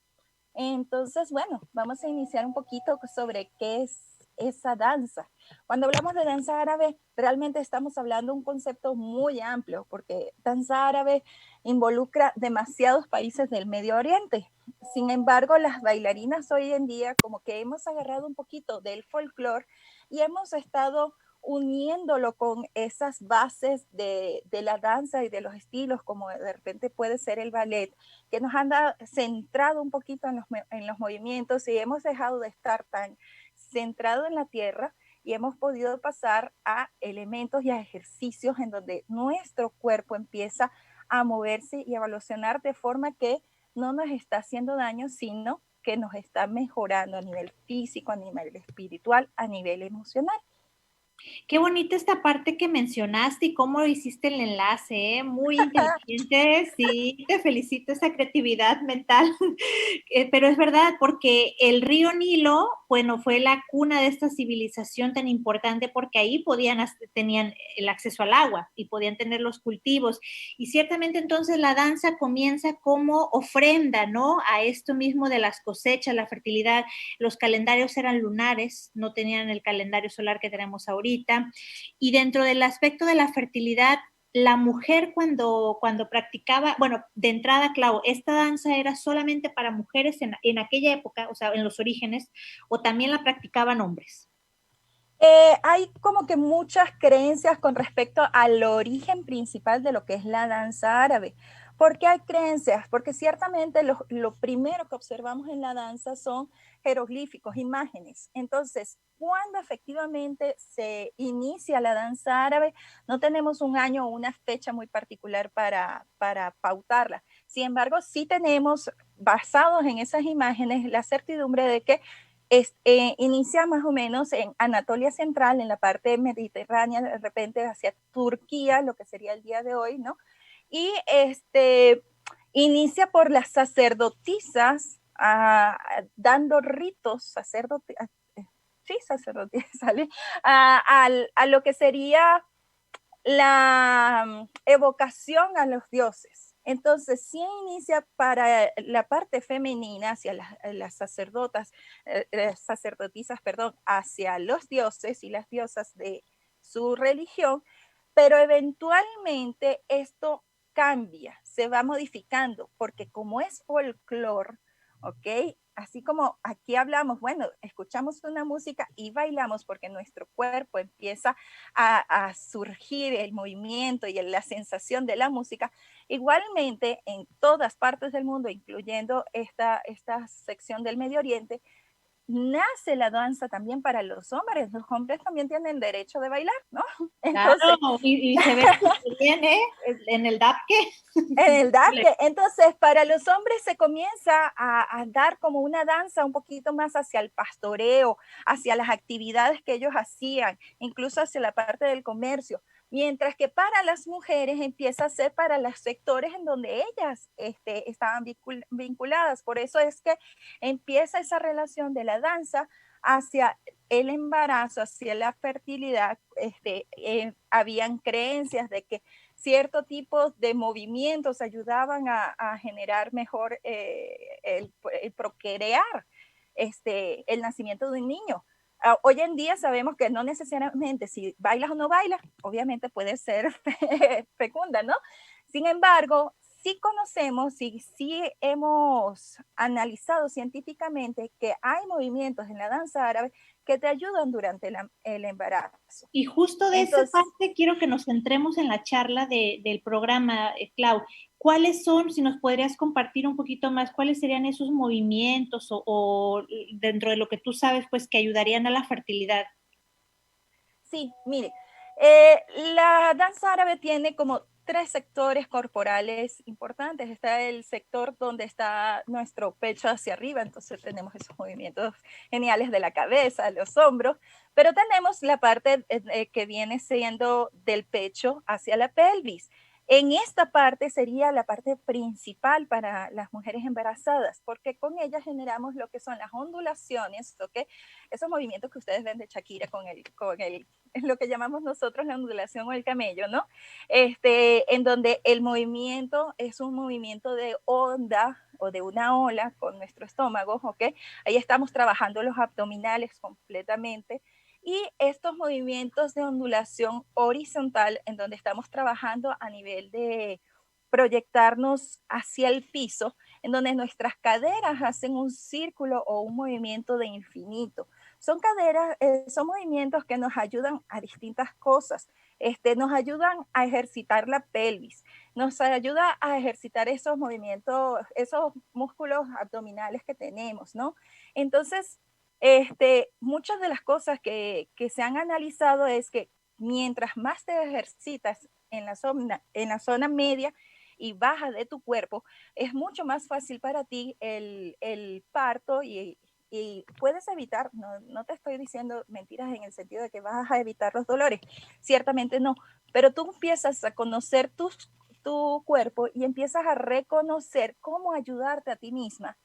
Entonces, bueno, vamos a iniciar un poquito sobre qué es esa danza. Cuando hablamos de danza árabe, realmente estamos hablando de un concepto muy amplio, porque danza árabe involucra demasiados países del Medio Oriente. Sin embargo, las bailarinas hoy en día como que hemos agarrado un poquito del folclore y hemos estado uniéndolo con esas bases de la danza y de los estilos, como de repente puede ser el ballet, que nos han centrado un poquito en los movimientos y hemos dejado de estar tan centrado en la tierra y hemos podido pasar a elementos y a ejercicios en donde nuestro cuerpo empieza a moverse y a evolucionar de forma que no nos está haciendo daño, sino que nos está mejorando a nivel físico, a nivel espiritual, a nivel emocional. Qué bonita esta parte que mencionaste y cómo hiciste el enlace, ¿eh? Muy inteligente, sí, te felicito esa creatividad mental, pero es verdad, porque el río Nilo, bueno, fue la cuna de esta civilización tan importante porque ahí tenían el acceso al agua y podían tener los cultivos, y ciertamente entonces la danza comienza como ofrenda, ¿no? A esto mismo de las cosechas, la fertilidad. Los calendarios eran lunares, no tenían el calendario solar que tenemos ahorita. Y dentro del aspecto de la fertilidad, la mujer cuando practicaba, bueno, de entrada, Clau, ¿esta danza era solamente para mujeres en aquella época, o sea, en los orígenes, o también la practicaban hombres? Hay como que muchas creencias con respecto al origen principal de lo que es la danza árabe. ¿Por qué hay creencias? Porque ciertamente lo primero que observamos en la danza son jeroglíficos, imágenes. Entonces, cuando efectivamente se inicia la danza árabe, no tenemos un año o una fecha muy particular para pautarla. Sin embargo, sí tenemos, basados en esas imágenes, la certidumbre de que inicia más o menos en Anatolia Central, en la parte mediterránea, de repente hacia Turquía, lo que sería el día de hoy, ¿no? Y inicia por las sacerdotisas dando ritos, sacerdotisas, ¿sale? A lo que sería la evocación a los dioses. Entonces, sí inicia para la parte femenina, hacia las sacerdotisas, perdón, hacia los dioses y las diosas de su religión, pero eventualmente esto cambia, se va modificando, porque como es folclore, ¿ok? Así como aquí hablamos, bueno, escuchamos una música y bailamos porque nuestro cuerpo empieza a surgir el movimiento y la sensación de la música. Igualmente, en todas partes del mundo, incluyendo esta sección del Medio Oriente, nace la danza también para los hombres. Los hombres también tienen derecho de bailar, ¿no? Entonces, claro, y se ve bien, ¿eh? En el DAPKE. En el DAPKE. Entonces, para los hombres se comienza a dar como una danza un poquito más hacia el pastoreo, hacia las actividades que ellos hacían, incluso hacia la parte del comercio. Mientras que para las mujeres empieza a ser para los sectores en donde ellas estaban vinculadas. Por eso es que empieza esa relación de la danza hacia el embarazo, hacia la fertilidad. Habían creencias de que cierto tipo de movimientos ayudaban a generar mejor el procrear, el nacimiento de un niño. Hoy en día sabemos que no necesariamente si bailas o no bailas, obviamente puede ser fecunda, ¿no? Sin embargo, sí conocemos y sí hemos analizado científicamente que hay movimientos en la danza árabe que te ayudan durante el embarazo. Y justo de esa parte quiero que nos centremos en la charla del programa, Clau. ¿Cuáles son, si nos podrías compartir un poquito más, cuáles serían esos movimientos o dentro de lo que tú sabes, pues que ayudarían a la fertilidad? Sí, mire, la danza árabe tiene como 3 sectores corporales importantes. Está el sector donde está nuestro pecho hacia arriba, entonces tenemos esos movimientos geniales de la cabeza, los hombros, pero tenemos la parte que viene siendo del pecho hacia la pelvis. En esta parte sería la parte principal para las mujeres embarazadas, porque con ellas generamos lo que son las ondulaciones, ¿ok? Esos movimientos que ustedes ven de Shakira con es lo que llamamos nosotros la ondulación o el camello, ¿no? En donde el movimiento es un movimiento de onda o de una ola con nuestro estómago, ¿ok? Ahí estamos trabajando los abdominales completamente. Y estos movimientos de ondulación horizontal, en donde estamos trabajando a nivel de proyectarnos hacia el piso, en donde nuestras caderas hacen un círculo o un movimiento de infinito. Son son movimientos que nos ayudan a distintas cosas. Nos ayudan a ejercitar la pelvis, nos ayuda a ejercitar esos movimientos, esos músculos abdominales que tenemos, ¿no? Entonces, muchas de las cosas que se han analizado es que mientras más te ejercitas en la zona media y baja de tu cuerpo, es mucho más fácil para ti el parto y puedes evitar, no te estoy diciendo mentiras en el sentido de que vas a evitar los dolores, ciertamente no, pero tú empiezas a conocer tu cuerpo y empiezas a reconocer cómo ayudarte a ti misma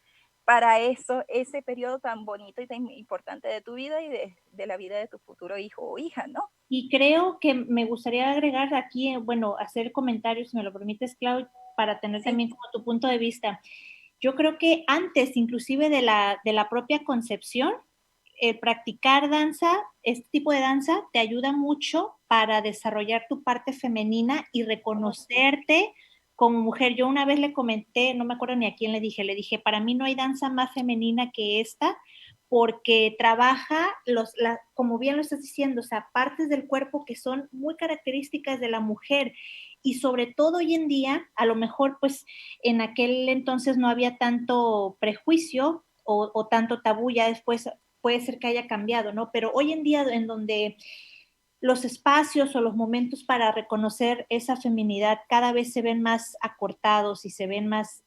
para ese periodo tan bonito y tan importante de tu vida y de la vida de tu futuro hijo o hija, ¿no? Y creo que me gustaría agregar aquí, bueno, hacer comentarios, si me lo permites, Clau, para tener también como tu punto de vista. Yo creo que antes, inclusive de la propia concepción, practicar danza, este tipo de danza, te ayuda mucho para desarrollar tu parte femenina y reconocerte como mujer. Yo una vez le comenté, no me acuerdo ni a quién le dije, para mí no hay danza más femenina que esta, porque trabaja, como bien lo estás diciendo, o sea, partes del cuerpo que son muy características de la mujer. Y sobre todo hoy en día, a lo mejor pues en aquel entonces no había tanto prejuicio o tanto tabú, ya después puede ser que haya cambiado, ¿no? Pero hoy en día en donde los espacios o los momentos para reconocer esa feminidad cada vez se ven más acortados y se ven más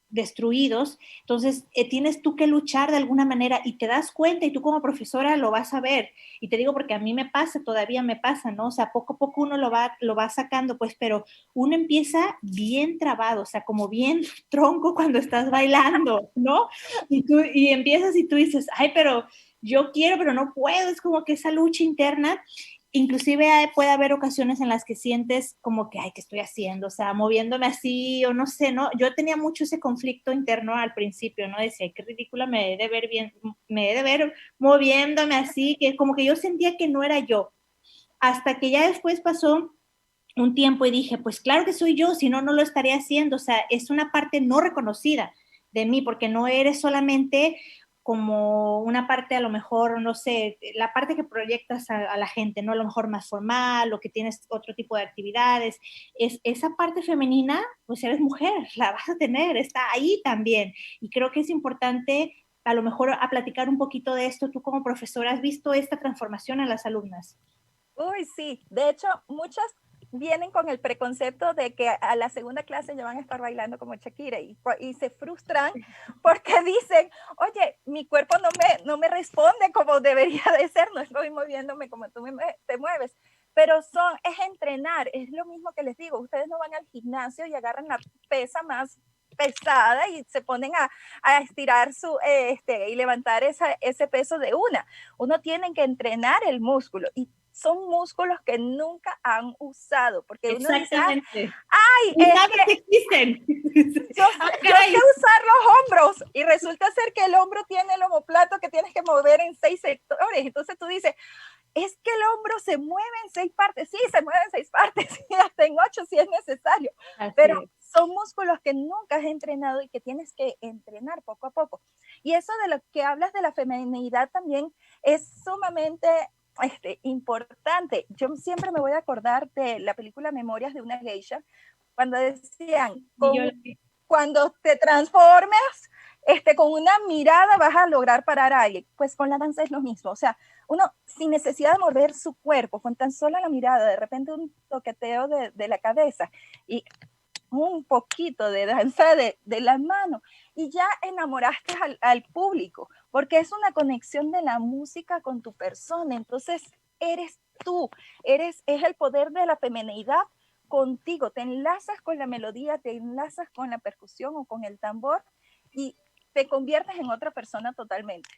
destruidos, entonces tienes tú que luchar de alguna manera y te das cuenta y tú como profesora lo vas a ver, y te digo porque a mí me pasa, todavía me pasa, ¿no? O sea, poco a poco uno lo va sacando, pues, pero uno empieza bien trabado, o sea, como bien tronco cuando estás bailando, ¿no? Y empiezas y tú dices, ay, pero yo quiero, pero no puedo, es como que esa lucha interna. Inclusive puede haber ocasiones en las que sientes como que, ay, ¿qué estoy haciendo? O sea, moviéndome así o no sé, ¿no? Yo tenía mucho ese conflicto interno al principio, ¿no? Decía, qué ridícula me he de ver bien, me he de ver moviéndome así, que como que yo sentía que no era yo. Hasta que ya después pasó un tiempo y dije, pues claro que soy yo, si no, no lo estaría haciendo. O sea, es una parte no reconocida de mí, porque no eres solamente como una parte a lo mejor, no sé, la parte que proyectas a la gente, ¿no? A lo mejor más formal o que tienes otro tipo de actividades. Esa parte femenina, pues eres mujer, la vas a tener, está ahí también. Y creo que es importante a lo mejor a platicar un poquito de esto. Tú como profesora, ¿has visto esta transformación en las alumnas? Uy, sí. De hecho, muchas vienen con el preconcepto de que a la segunda clase ya van a estar bailando como Shakira y se frustran porque dicen, oye, mi cuerpo no me responde como debería de ser, no estoy moviéndome como tú te mueves. pero es entrenar, es lo mismo que les digo, ustedes no van al gimnasio y agarran la pesa más pesada y se ponen a estirar y levantar ese peso de una. Uno tiene que entrenar el músculo y son músculos que nunca han usado, porque uno dice, ay, que existen. Yo sé usar los hombros y resulta ser que el hombro tiene el omoplato que tienes que mover en 6 sectores. Entonces tú dices, es que el hombro se mueve en 6 partes. Sí, se mueve en 6 partes y hasta en 8 si es necesario. Pero son músculos que nunca has entrenado y que tienes que entrenar poco a poco. Y eso de lo que hablas de la feminidad también es sumamente importante. Yo siempre me voy a acordar de la película Memorias de una geisha, cuando decían, cuando te transformes, con una mirada vas a lograr parar a alguien. Pues con la danza es lo mismo. O sea, uno sin necesidad de mover su cuerpo, con tan solo la mirada, de repente un toqueteo de la cabeza y un poquito de danza de la mano y ya enamoraste al público, porque es una conexión de la música con tu persona. Entonces eres tú, es el poder de la feminidad contigo, te enlazas con la melodía, te enlazas con la percusión o con el tambor y te conviertes en otra persona totalmente.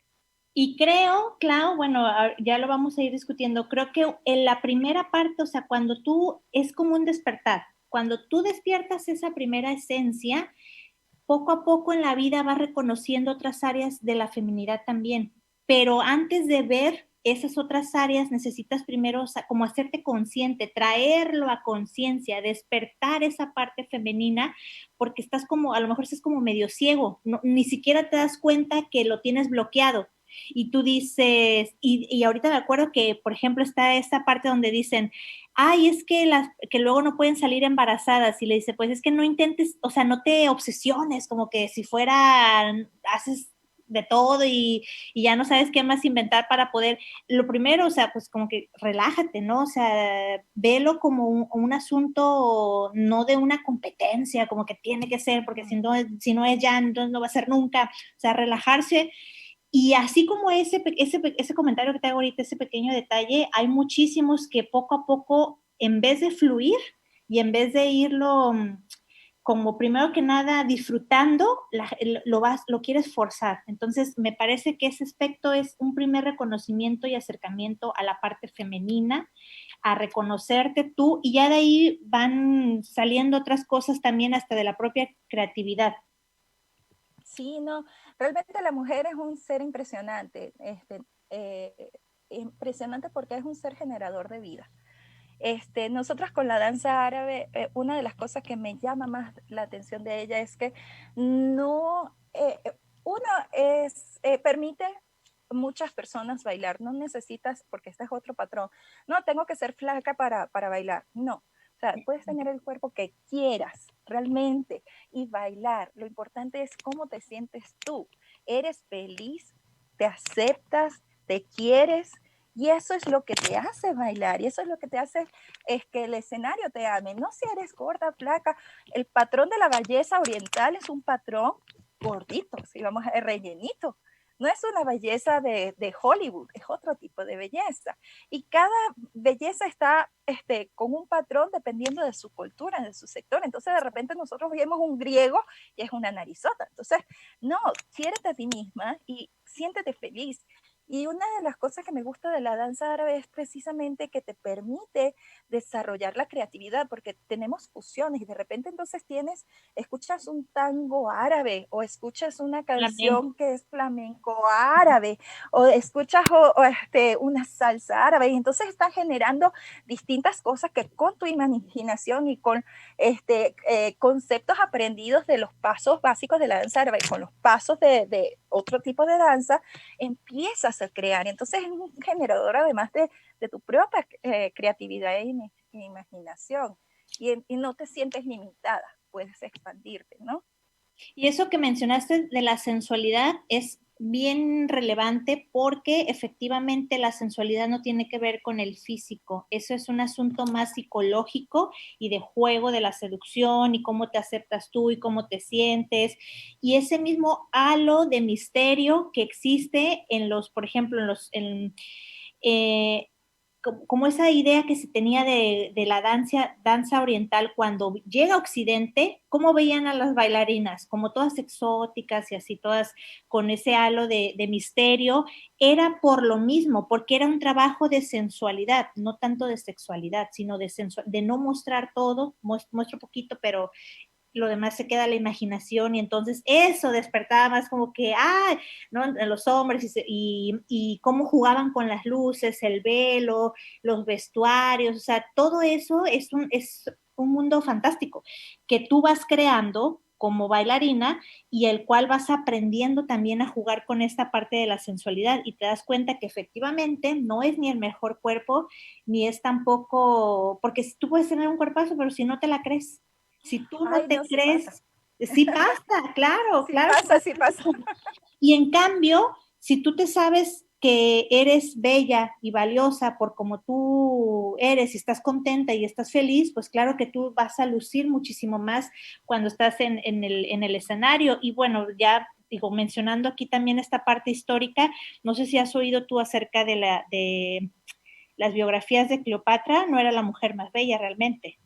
Y creo, Clau, bueno, ya lo vamos a ir discutiendo, creo que en la primera parte, o sea, cuando tú, es como un despertar, cuando tú despiertas esa primera esencia, poco a poco en la vida vas reconociendo otras áreas de la feminidad también, pero antes de ver esas otras áreas necesitas primero, o sea, como hacerte consciente, traerlo a conciencia, despertar esa parte femenina, porque estás como, a lo mejor estás como medio ciego, no, ni siquiera te das cuenta que lo tienes bloqueado. Y tú dices, y ahorita me acuerdo que, por ejemplo, está esta parte donde dicen, ay, es que que luego no pueden salir embarazadas, y le dice, pues es que no intentes, o sea, no te obsesiones, como que si fuera, haces de todo y ya no sabes qué más inventar para poder, lo primero, o sea, pues como que relájate, ¿no? O sea, velo como un asunto, no de una competencia, como que tiene que ser, porque si no es ya, entonces no va a ser nunca, o sea, relajarse. Y así como ese comentario que te hago ahorita, ese pequeño detalle, hay muchísimos que poco a poco, en vez de fluir y en vez de irlo como primero que nada disfrutando, lo quieres forzar. Entonces, me parece que ese aspecto es un primer reconocimiento y acercamiento a la parte femenina, a reconocerte tú, y ya de ahí van saliendo otras cosas también hasta de la propia creatividad. Sí, no, realmente la mujer es un ser impresionante, impresionante porque es un ser generador de vida. Nosotras con la danza árabe, una de las cosas que me llama más la atención de ella es que no, permite muchas personas bailar, no necesitas, porque este es otro patrón, no tengo que ser flaca para bailar, no. O sea, puedes tener el cuerpo que quieras realmente y bailar. Lo importante es cómo te sientes tú. ¿Eres feliz? ¿Te aceptas? ¿Te quieres? Y eso es lo que te hace bailar y eso es lo que te hace que el escenario te ame. No si eres gorda, flaca. El patrón de la belleza oriental es un patrón gordito, si vamos a rellenito. No es una belleza de Hollywood, es otro tipo de belleza. Y cada belleza está con un patrón dependiendo de su cultura, de su sector. Entonces, de repente nosotros vemos un griego y es una narizota. Entonces, no, quiérete a ti misma y siéntete feliz. Y una de las cosas que me gusta de la danza árabe es precisamente que te permite desarrollar la creatividad, porque tenemos fusiones y de repente entonces escuchas un tango árabe o escuchas una canción que es flamenco árabe o escuchas una salsa árabe y entonces están generando distintas cosas que con tu imaginación y con conceptos aprendidos de los pasos básicos de la danza árabe, con los pasos de otro tipo de danza, empiezas a crear. Entonces es un generador además de tu propia creatividad e imaginación y no te sientes limitada, puedes expandirte, ¿no? Y eso que mencionaste de la sensualidad es bien relevante porque efectivamente la sensualidad no tiene que ver con el físico, eso es un asunto más psicológico y de juego de la seducción y cómo te aceptas tú y cómo te sientes y ese mismo halo de misterio que existe en los, por ejemplo, como esa idea que se tenía de la danza oriental cuando llega a Occidente, cómo veían a las bailarinas, como todas exóticas y así, todas con ese halo de misterio, era por lo mismo, porque era un trabajo de sensualidad, no tanto de sexualidad, sino de no mostrar todo, muestro poquito, pero lo demás se queda a la imaginación, y entonces eso despertaba más como que, ¿no? En los hombres, y cómo jugaban con las luces, el velo, los vestuarios, o sea, todo eso es un mundo fantástico que tú vas creando como bailarina, y el cual vas aprendiendo también a jugar con esta parte de la sensualidad, y te das cuenta que efectivamente no es ni el mejor cuerpo, ni es tampoco, porque tú puedes tener un cuerpazo, pero si no te la crees, si tú no Ay, te no, sí pasa. crees, sí pasa, claro, Sí claro. pasa, sí pasa. Y en cambio, si tú te sabes que eres bella y valiosa por como tú eres, y estás contenta y estás feliz, pues claro que tú vas a lucir muchísimo más cuando estás en el escenario. Y bueno, ya digo, mencionando aquí también esta parte histórica, no sé si has oído tú acerca de las biografías de Cleopatra. No era la mujer más bella realmente.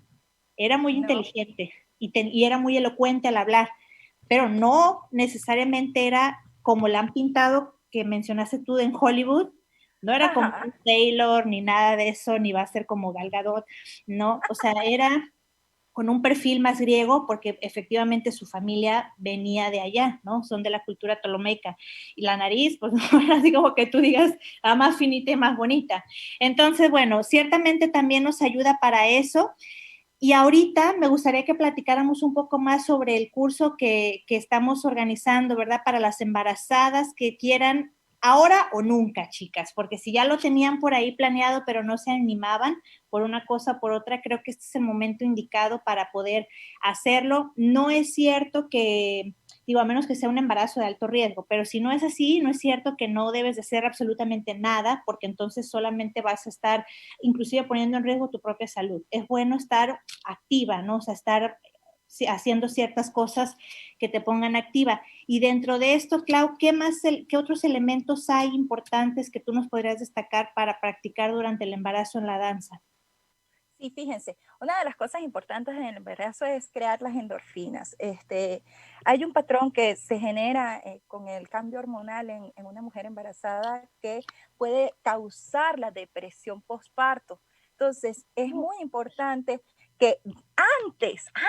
Era muy No, inteligente y era muy elocuente al hablar, pero no necesariamente era como la han pintado, que mencionaste tú en Hollywood. No era como ajá. Taylor ni nada de eso, ni va a ser como Gal Gadot, no, o sea, era con un perfil más griego, porque efectivamente su familia venía de allá, ¿no? Son de la cultura ptolomeica. Y la nariz, pues no era así como que tú digas, la más finita y más bonita. Entonces, bueno, ciertamente también nos ayuda para eso. Y ahorita me gustaría que platicáramos un poco más sobre el curso que estamos organizando, ¿verdad? Para las embarazadas que quieran ahora o nunca, chicas, porque si ya lo tenían por ahí planeado, pero no se animaban por una cosa o por otra, creo que este es el momento indicado para poder hacerlo. No es cierto que, digo, a menos que sea un embarazo de alto riesgo, pero si no es así, no es cierto que no debes de hacer absolutamente nada, porque entonces solamente vas a estar inclusive poniendo en riesgo tu propia salud. Es bueno estar activa, ¿no? O sea, estar haciendo ciertas cosas que te pongan activa. Y dentro de esto, Clau, qué otros elementos hay importantes que tú nos podrías destacar para practicar durante el embarazo en la danza? Sí, fíjense, una de las cosas importantes en el embarazo es crear las endorfinas. Hay un patrón que se genera con el cambio hormonal en una mujer embarazada que puede causar la depresión postparto. Entonces, es muy importante que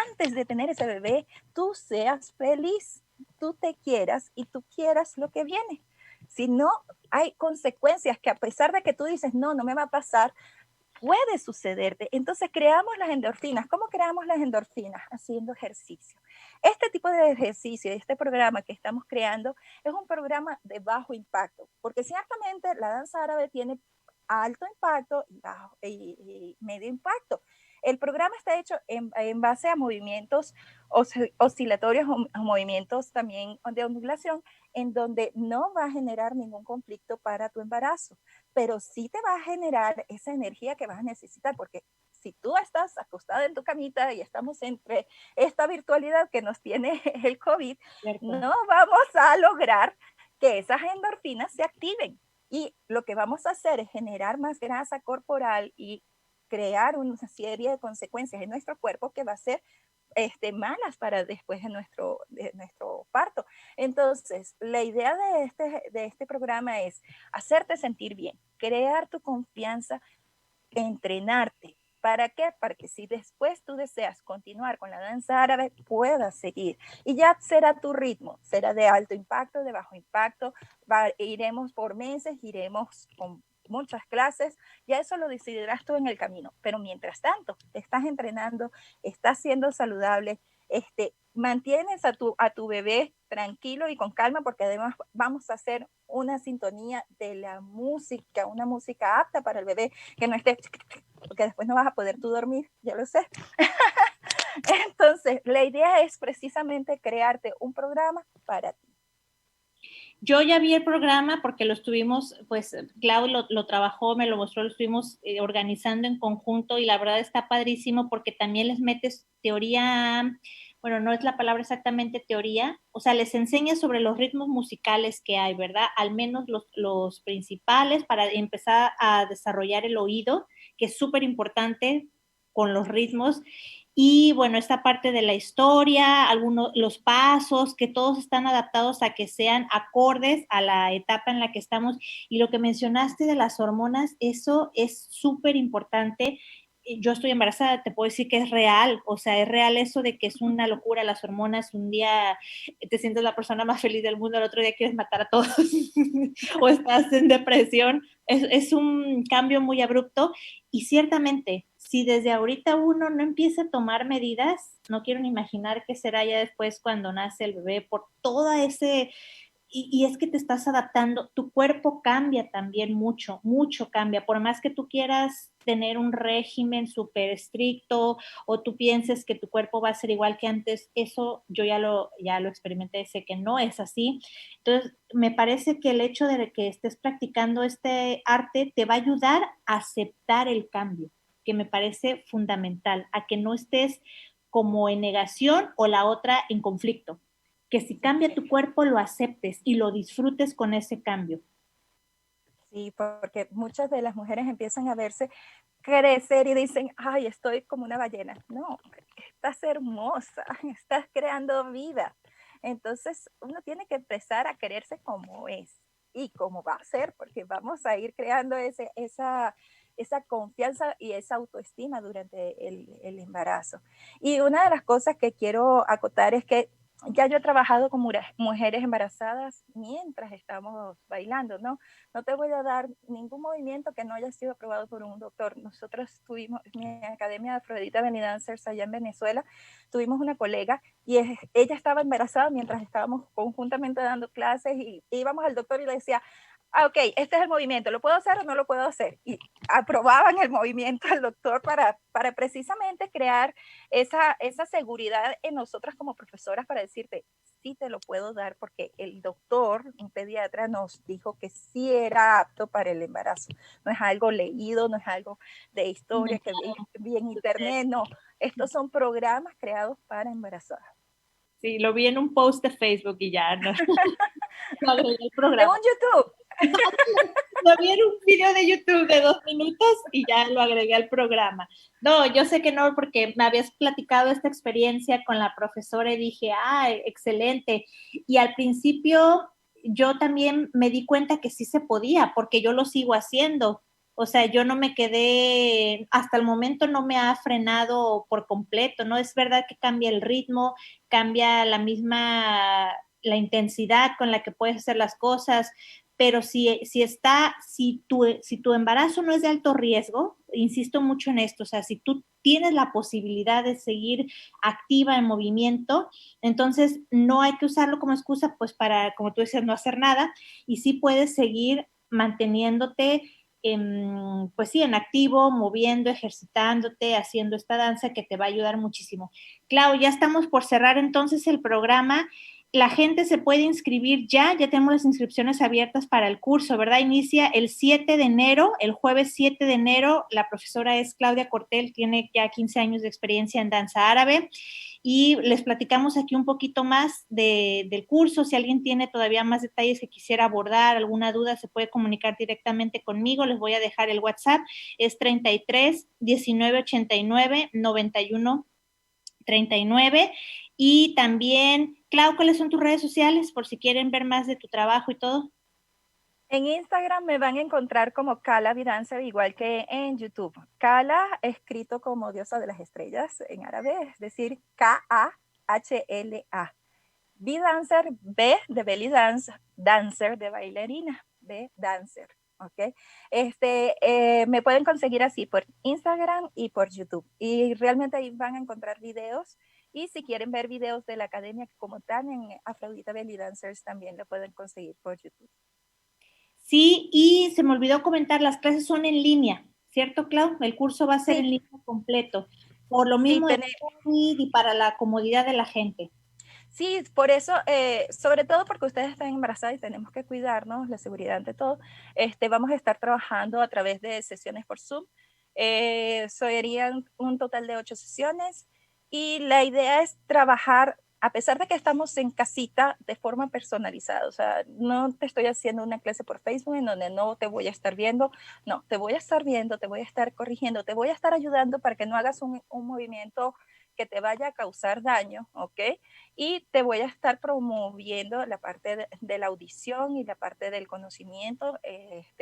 antes de tener ese bebé, tú seas feliz, tú te quieras y tú quieras lo que viene. Si no, hay consecuencias que a pesar de que tú dices, no, no me va a pasar, puede sucederte. Entonces creamos las endorfinas. ¿Cómo creamos las endorfinas? Haciendo ejercicio. Este tipo de ejercicio, este programa que estamos creando, es un programa de bajo impacto, porque ciertamente la danza árabe tiene alto impacto y medio impacto. El programa está hecho en base a movimientos oscilatorios, a movimientos también de ondulación, en donde no va a generar ningún conflicto para tu embarazo, pero sí te va a generar esa energía que vas a necesitar, porque si tú estás acostada en tu camita y estamos entre esta virtualidad que nos tiene el COVID, ¿Cierto? no vamos a lograr que esas endorfinas se activen. Y lo que vamos a hacer es generar más grasa corporal y crear una serie de consecuencias en nuestro cuerpo que va a ser malas para después de nuestro parto. Entonces, la idea de este programa es hacerte sentir bien, crear tu confianza, entrenarte. ¿Para qué? Para que si después tú deseas continuar con la danza árabe, puedas seguir. Y ya será tu ritmo, será de alto impacto, de bajo impacto, iremos por meses, iremos con muchas clases, ya eso lo decidirás tú en el camino. Pero mientras tanto, te estás entrenando, estás siendo saludable, mantienes a tu bebé tranquilo y con calma, porque además vamos a hacer una sintonía de la música, una música apta para el bebé, que no esté, porque después no vas a poder tú dormir, ya lo sé. Entonces, la idea es precisamente crearte un programa para ti. Yo ya vi el programa porque lo estuvimos, pues Clau lo trabajó, me lo mostró, lo estuvimos organizando en conjunto, y la verdad está padrísimo porque también les metes teoría bueno, no es la palabra exactamente teoría, o sea, les enseña sobre los ritmos musicales que hay, ¿verdad? Al menos los principales para empezar a desarrollar el oído, que es súper importante con los ritmos. Y bueno, esta parte de la historia, algunos, los pasos, que todos están adaptados a que sean acordes a la etapa en la que estamos. Y lo que mencionaste de las hormonas, eso es súper importante. Yo estoy embarazada, te puedo decir que es real, o sea, es real eso de que es una locura las hormonas, un día te sientes la persona más feliz del mundo, el otro día quieres matar a todos o estás en depresión, es un cambio muy abrupto y ciertamente, si desde ahorita uno no empieza a tomar medidas, no quiero ni imaginar qué será ya después cuando nace el bebé por toda ese y es que te estás adaptando, tu cuerpo cambia también mucho, mucho cambia, por más que tú quieras tener un régimen súper estricto o tú pienses que tu cuerpo va a ser igual que antes, eso yo ya lo experimenté, sé que no es así. Entonces, me parece que el hecho de que estés practicando este arte te va a ayudar a aceptar el cambio, que me parece fundamental, a que no estés como en negación o la otra en conflicto que si cambia tu cuerpo lo aceptes y lo disfrutes con ese cambio. Sí, porque muchas de las mujeres empiezan a verse crecer y dicen, ay, estoy como una ballena. No, estás hermosa, estás creando vida. Entonces, uno tiene que empezar a quererse como es y como va a ser, porque vamos a ir creando esa confianza y esa autoestima durante el embarazo. Y una de las cosas que quiero acotar es que ya yo he trabajado con mujeres embarazadas mientras estamos bailando, ¿no? No te voy a dar ningún movimiento que no haya sido aprobado por un doctor. Nosotros tuvimos, mi academia de Afrodita Belly Dancers allá en Venezuela, tuvimos una colega y ella estaba embarazada mientras estábamos conjuntamente dando clases y íbamos al doctor y le decía, ah, ok, este es el movimiento, ¿lo puedo hacer o no lo puedo hacer? Y aprobaban el movimiento al doctor para precisamente crear esa seguridad en nosotras como profesoras para decirte, sí te lo puedo dar porque el doctor, un pediatra, nos dijo que sí era apto para el embarazo. No es algo leído, no es algo de historia que vi en internet, no. Estos son programas creados para embarazadas. Sí, lo vi en un post de Facebook y ya no. Lo agregué al programa. Según YouTube. Lo vi en un video de YouTube de 2 minutos y ya lo agregué al programa. No, yo sé que no, porque me habías platicado esta experiencia con la profesora y dije, ah, excelente. Y al principio yo también me di cuenta que sí se podía, porque yo lo sigo haciendo. O sea, yo no me quedé, hasta el momento no me ha frenado por completo, ¿no? Es verdad que cambia el ritmo, cambia la intensidad con la que puedes hacer las cosas, pero si tu embarazo no es de alto riesgo, insisto mucho en esto, o sea, si tú tienes la posibilidad de seguir activa en movimiento, entonces no hay que usarlo como excusa, pues para, como tú dices, no hacer nada, y sí puedes seguir manteniéndote pues sí, en activo, moviendo, ejercitándote, haciendo esta danza que te va a ayudar muchísimo. Clau, ya estamos por cerrar entonces el programa. La gente se puede inscribir ya tenemos las inscripciones abiertas para el curso, ¿verdad? Inicia el 7 de enero, el jueves 7 de enero. La profesora es Claudia Cortel, tiene ya 15 años de experiencia en danza árabe y les platicamos aquí un poquito más del curso. Si alguien tiene todavía más detalles que quisiera abordar, alguna duda, se puede comunicar directamente conmigo. Les voy a dejar el WhatsApp, es 33 19 89 91 39. Y también, Clau, ¿cuáles son tus redes sociales por si quieren ver más de tu trabajo y todo? En Instagram me van a encontrar como Kala Dancer, igual que en YouTube. Kala, escrito como diosa de las estrellas en árabe, es decir, K-A-H-L-A. Dancer, B de belly dance, dancer de bailarina, B dancer. ¿Ok? Me pueden conseguir así por Instagram y por YouTube. Y realmente ahí van a encontrar videos. Y si quieren ver videos de la academia como tal, en Afrodita Belly Dancers también lo pueden conseguir por YouTube. Sí, y se me olvidó comentar, las clases son en línea, ¿cierto, Clau? El curso va a ser en línea completo, por lo mismo de COVID y para la comodidad de la gente. Sí, por eso, sobre todo porque ustedes están embarazadas y tenemos que cuidarnos, la seguridad ante todo, vamos a estar trabajando a través de sesiones por Zoom. Serían un total de 8 sesiones. Y la idea es trabajar, a pesar de que estamos en casita, de forma personalizada. O sea, no te estoy haciendo una clase por Facebook en donde no te voy a estar viendo. No, te voy a estar viendo, te voy a estar corrigiendo, te voy a estar ayudando para que no hagas un movimiento que te vaya a causar daño, ¿ok? Y te voy a estar promoviendo la parte de la audición y la parte del conocimiento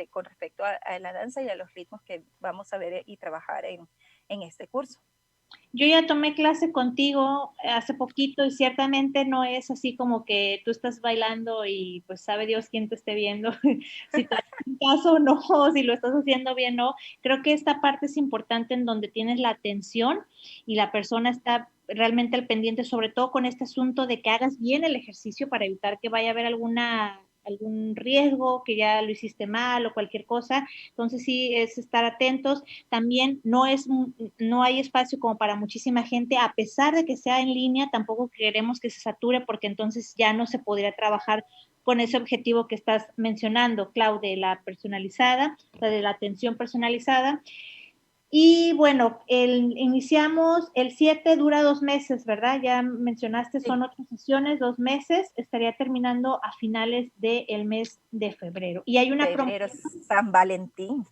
con respecto a la danza y a los ritmos que vamos a ver y trabajar en este curso. Yo ya tomé clase contigo hace poquito y ciertamente no es así como que tú estás bailando y pues sabe Dios quién te esté viendo, si te haces caso o no, si lo estás haciendo bien o no. Creo que esta parte es importante en donde tienes la atención y la persona está realmente al pendiente, sobre todo con este asunto de que hagas bien el ejercicio para evitar que vaya a haber algún riesgo, que ya lo hiciste mal o cualquier cosa. Entonces sí es estar atentos. También no hay espacio como para muchísima gente, a pesar de que sea en línea, tampoco queremos que se sature porque entonces ya no se podría trabajar con ese objetivo que estás mencionando, Clau, de la personalizada, de la atención personalizada. Y bueno, iniciamos el 7, dura 2 meses, ¿verdad? Ya mencionaste, son 8 sesiones, 2 meses, estaría terminando a finales del mes de febrero. Y hay una promoción. San Valentín.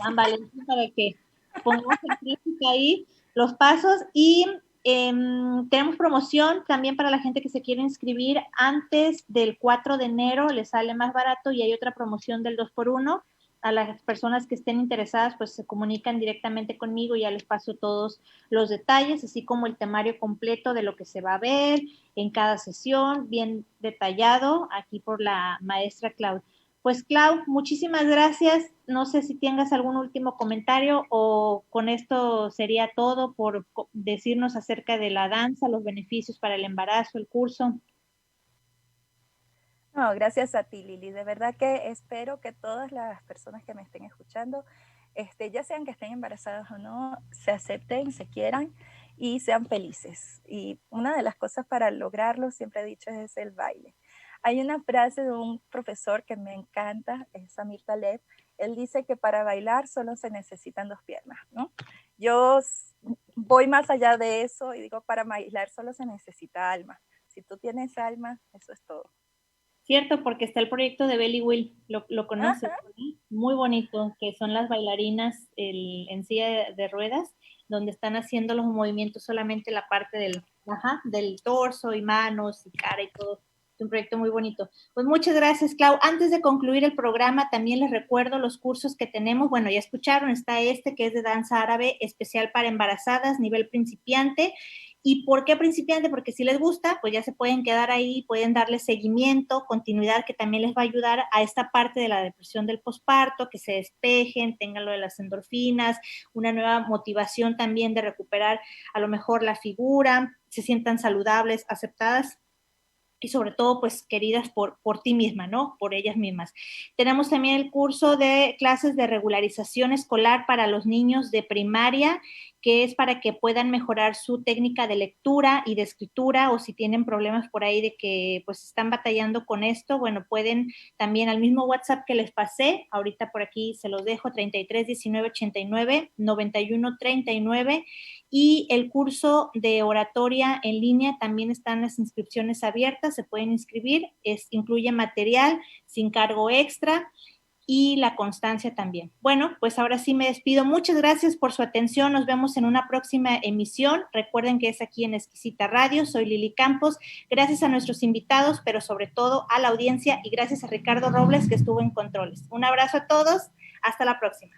San Valentín, para que pongamos en práctica ahí los pasos. Y tenemos promoción también para la gente que se quiere inscribir antes del 4 de enero, les sale más barato y hay otra promoción del 2x1. A las personas que estén interesadas, pues se comunican directamente conmigo y ya les paso todos los detalles, así como el temario completo de lo que se va a ver en cada sesión, bien detallado aquí por la maestra Clau. Pues Clau, muchísimas gracias. No sé si tengas algún último comentario o con esto sería todo por decirnos acerca de la danza, los beneficios para el embarazo, el curso. No, gracias a ti, Lili. De verdad que espero que todas las personas que me estén escuchando, ya sean que estén embarazadas o no, se acepten, se quieran y sean felices. Y una de las cosas para lograrlo, siempre he dicho, es el baile. Hay una frase de un profesor que me encanta, es Samir Taleb. Él dice que para bailar solo se necesitan 2 piernas, ¿no? Yo voy más allá de eso y digo, para bailar solo se necesita alma. Si tú tienes alma, eso es todo. Cierto, porque está el proyecto de Belly Will, lo conoces, ¿sí? Muy bonito, que son las bailarinas en silla de ruedas, donde están haciendo los movimientos solamente la parte del torso y manos y cara y todo. Es un proyecto muy bonito. Pues muchas gracias, Clau. Antes de concluir el programa, también les recuerdo los cursos que tenemos. Bueno, ya escucharon, está que es de danza árabe, especial para embarazadas, nivel principiante. ¿Y por qué principiante? Porque si les gusta, pues ya se pueden quedar ahí, pueden darle seguimiento, continuidad, que también les va a ayudar a esta parte de la depresión del posparto, que se despejen, tengan lo de las endorfinas, una nueva motivación también de recuperar a lo mejor la figura, se sientan saludables, aceptadas y sobre todo, pues, queridas por ti misma, ¿no? Por ellas mismas. Tenemos también el curso de clases de regularización escolar para los niños de primaria, que es para que puedan mejorar su técnica de lectura y de escritura, o si tienen problemas por ahí de que, pues, están batallando con esto, bueno, pueden también al mismo WhatsApp que les pasé, ahorita por aquí se los dejo, 33 19 89 91 39, y el curso de oratoria en línea también están las inscripciones abiertas, se pueden inscribir, incluye material sin cargo extra y la constancia también. Bueno, pues ahora sí me despido. Muchas gracias por su atención. Nos vemos en una próxima emisión. Recuerden que es aquí en Exquisita Radio. Soy Lili Campos. Gracias a nuestros invitados, pero sobre todo a la audiencia y gracias a Ricardo Robles que estuvo en controles. Un abrazo a todos. Hasta la próxima.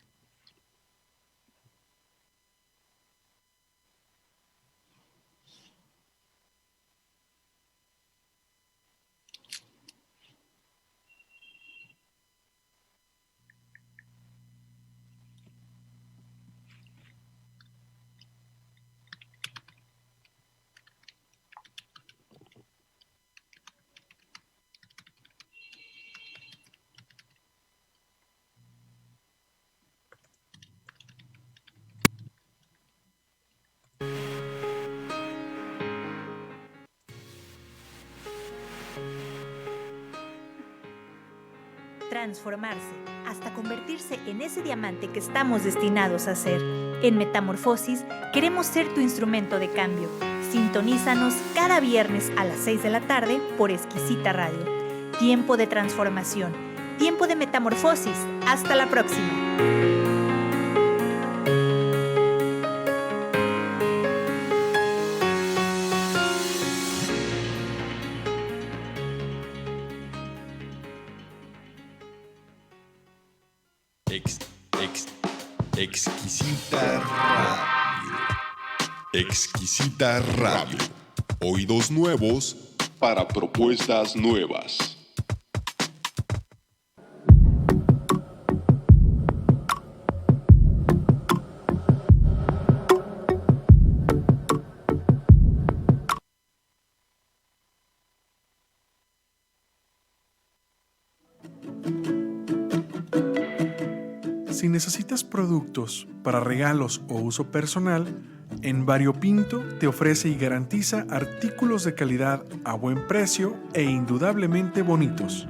Transformarse hasta convertirse en ese diamante que estamos destinados a ser. En Metamorfosis queremos ser tu instrumento de cambio. Sintonízanos cada viernes a las 6 de la tarde por Exquisita Radio. Tiempo de transformación, tiempo de metamorfosis. Hasta la próxima. Exquisita Radio. Exquisita Radio. Oídos nuevos para propuestas nuevas. Si necesitas productos para regalos o uso personal, en Variopinto te ofrece y garantiza artículos de calidad a buen precio e indudablemente bonitos.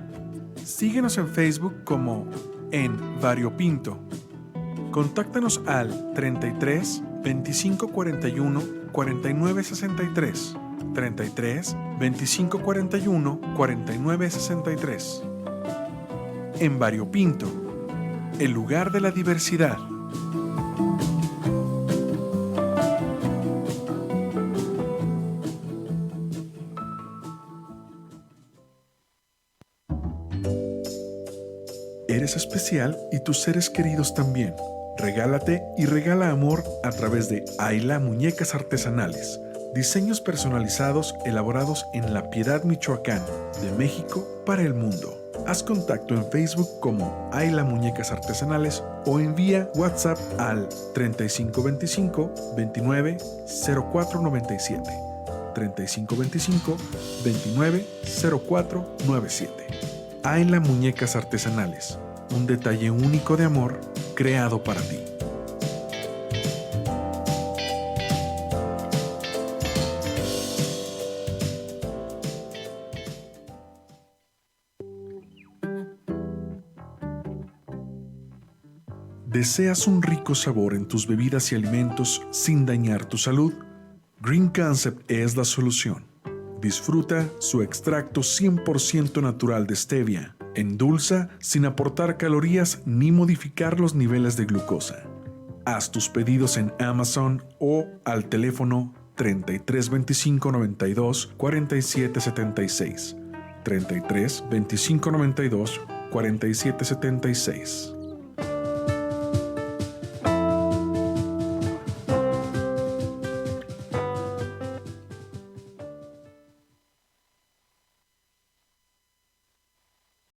Síguenos en Facebook como en Variopinto. Contáctanos al 33 25 41 49 63, 33 25 41 49 63. En Variopinto, el lugar de la diversidad. Eres especial y tus seres queridos también. Regálate y regala amor a través de Ayla Muñecas Artesanales. Diseños personalizados elaborados en La Piedad, Michoacán, de México para el mundo. Haz contacto en Facebook como Ayla Muñecas Artesanales o envía WhatsApp al 3525 29 04 97. 3525 29 04 97. Ayla Muñecas Artesanales. Un detalle único de amor creado para ti. ¿Deseas un rico sabor en tus bebidas y alimentos sin dañar tu salud? Green Concept es la solución. Disfruta su extracto 100% natural de stevia. Endulza sin aportar calorías ni modificar los niveles de glucosa. Haz tus pedidos en Amazon o al teléfono 33 25 92 47 76. 33 25 92 47 76.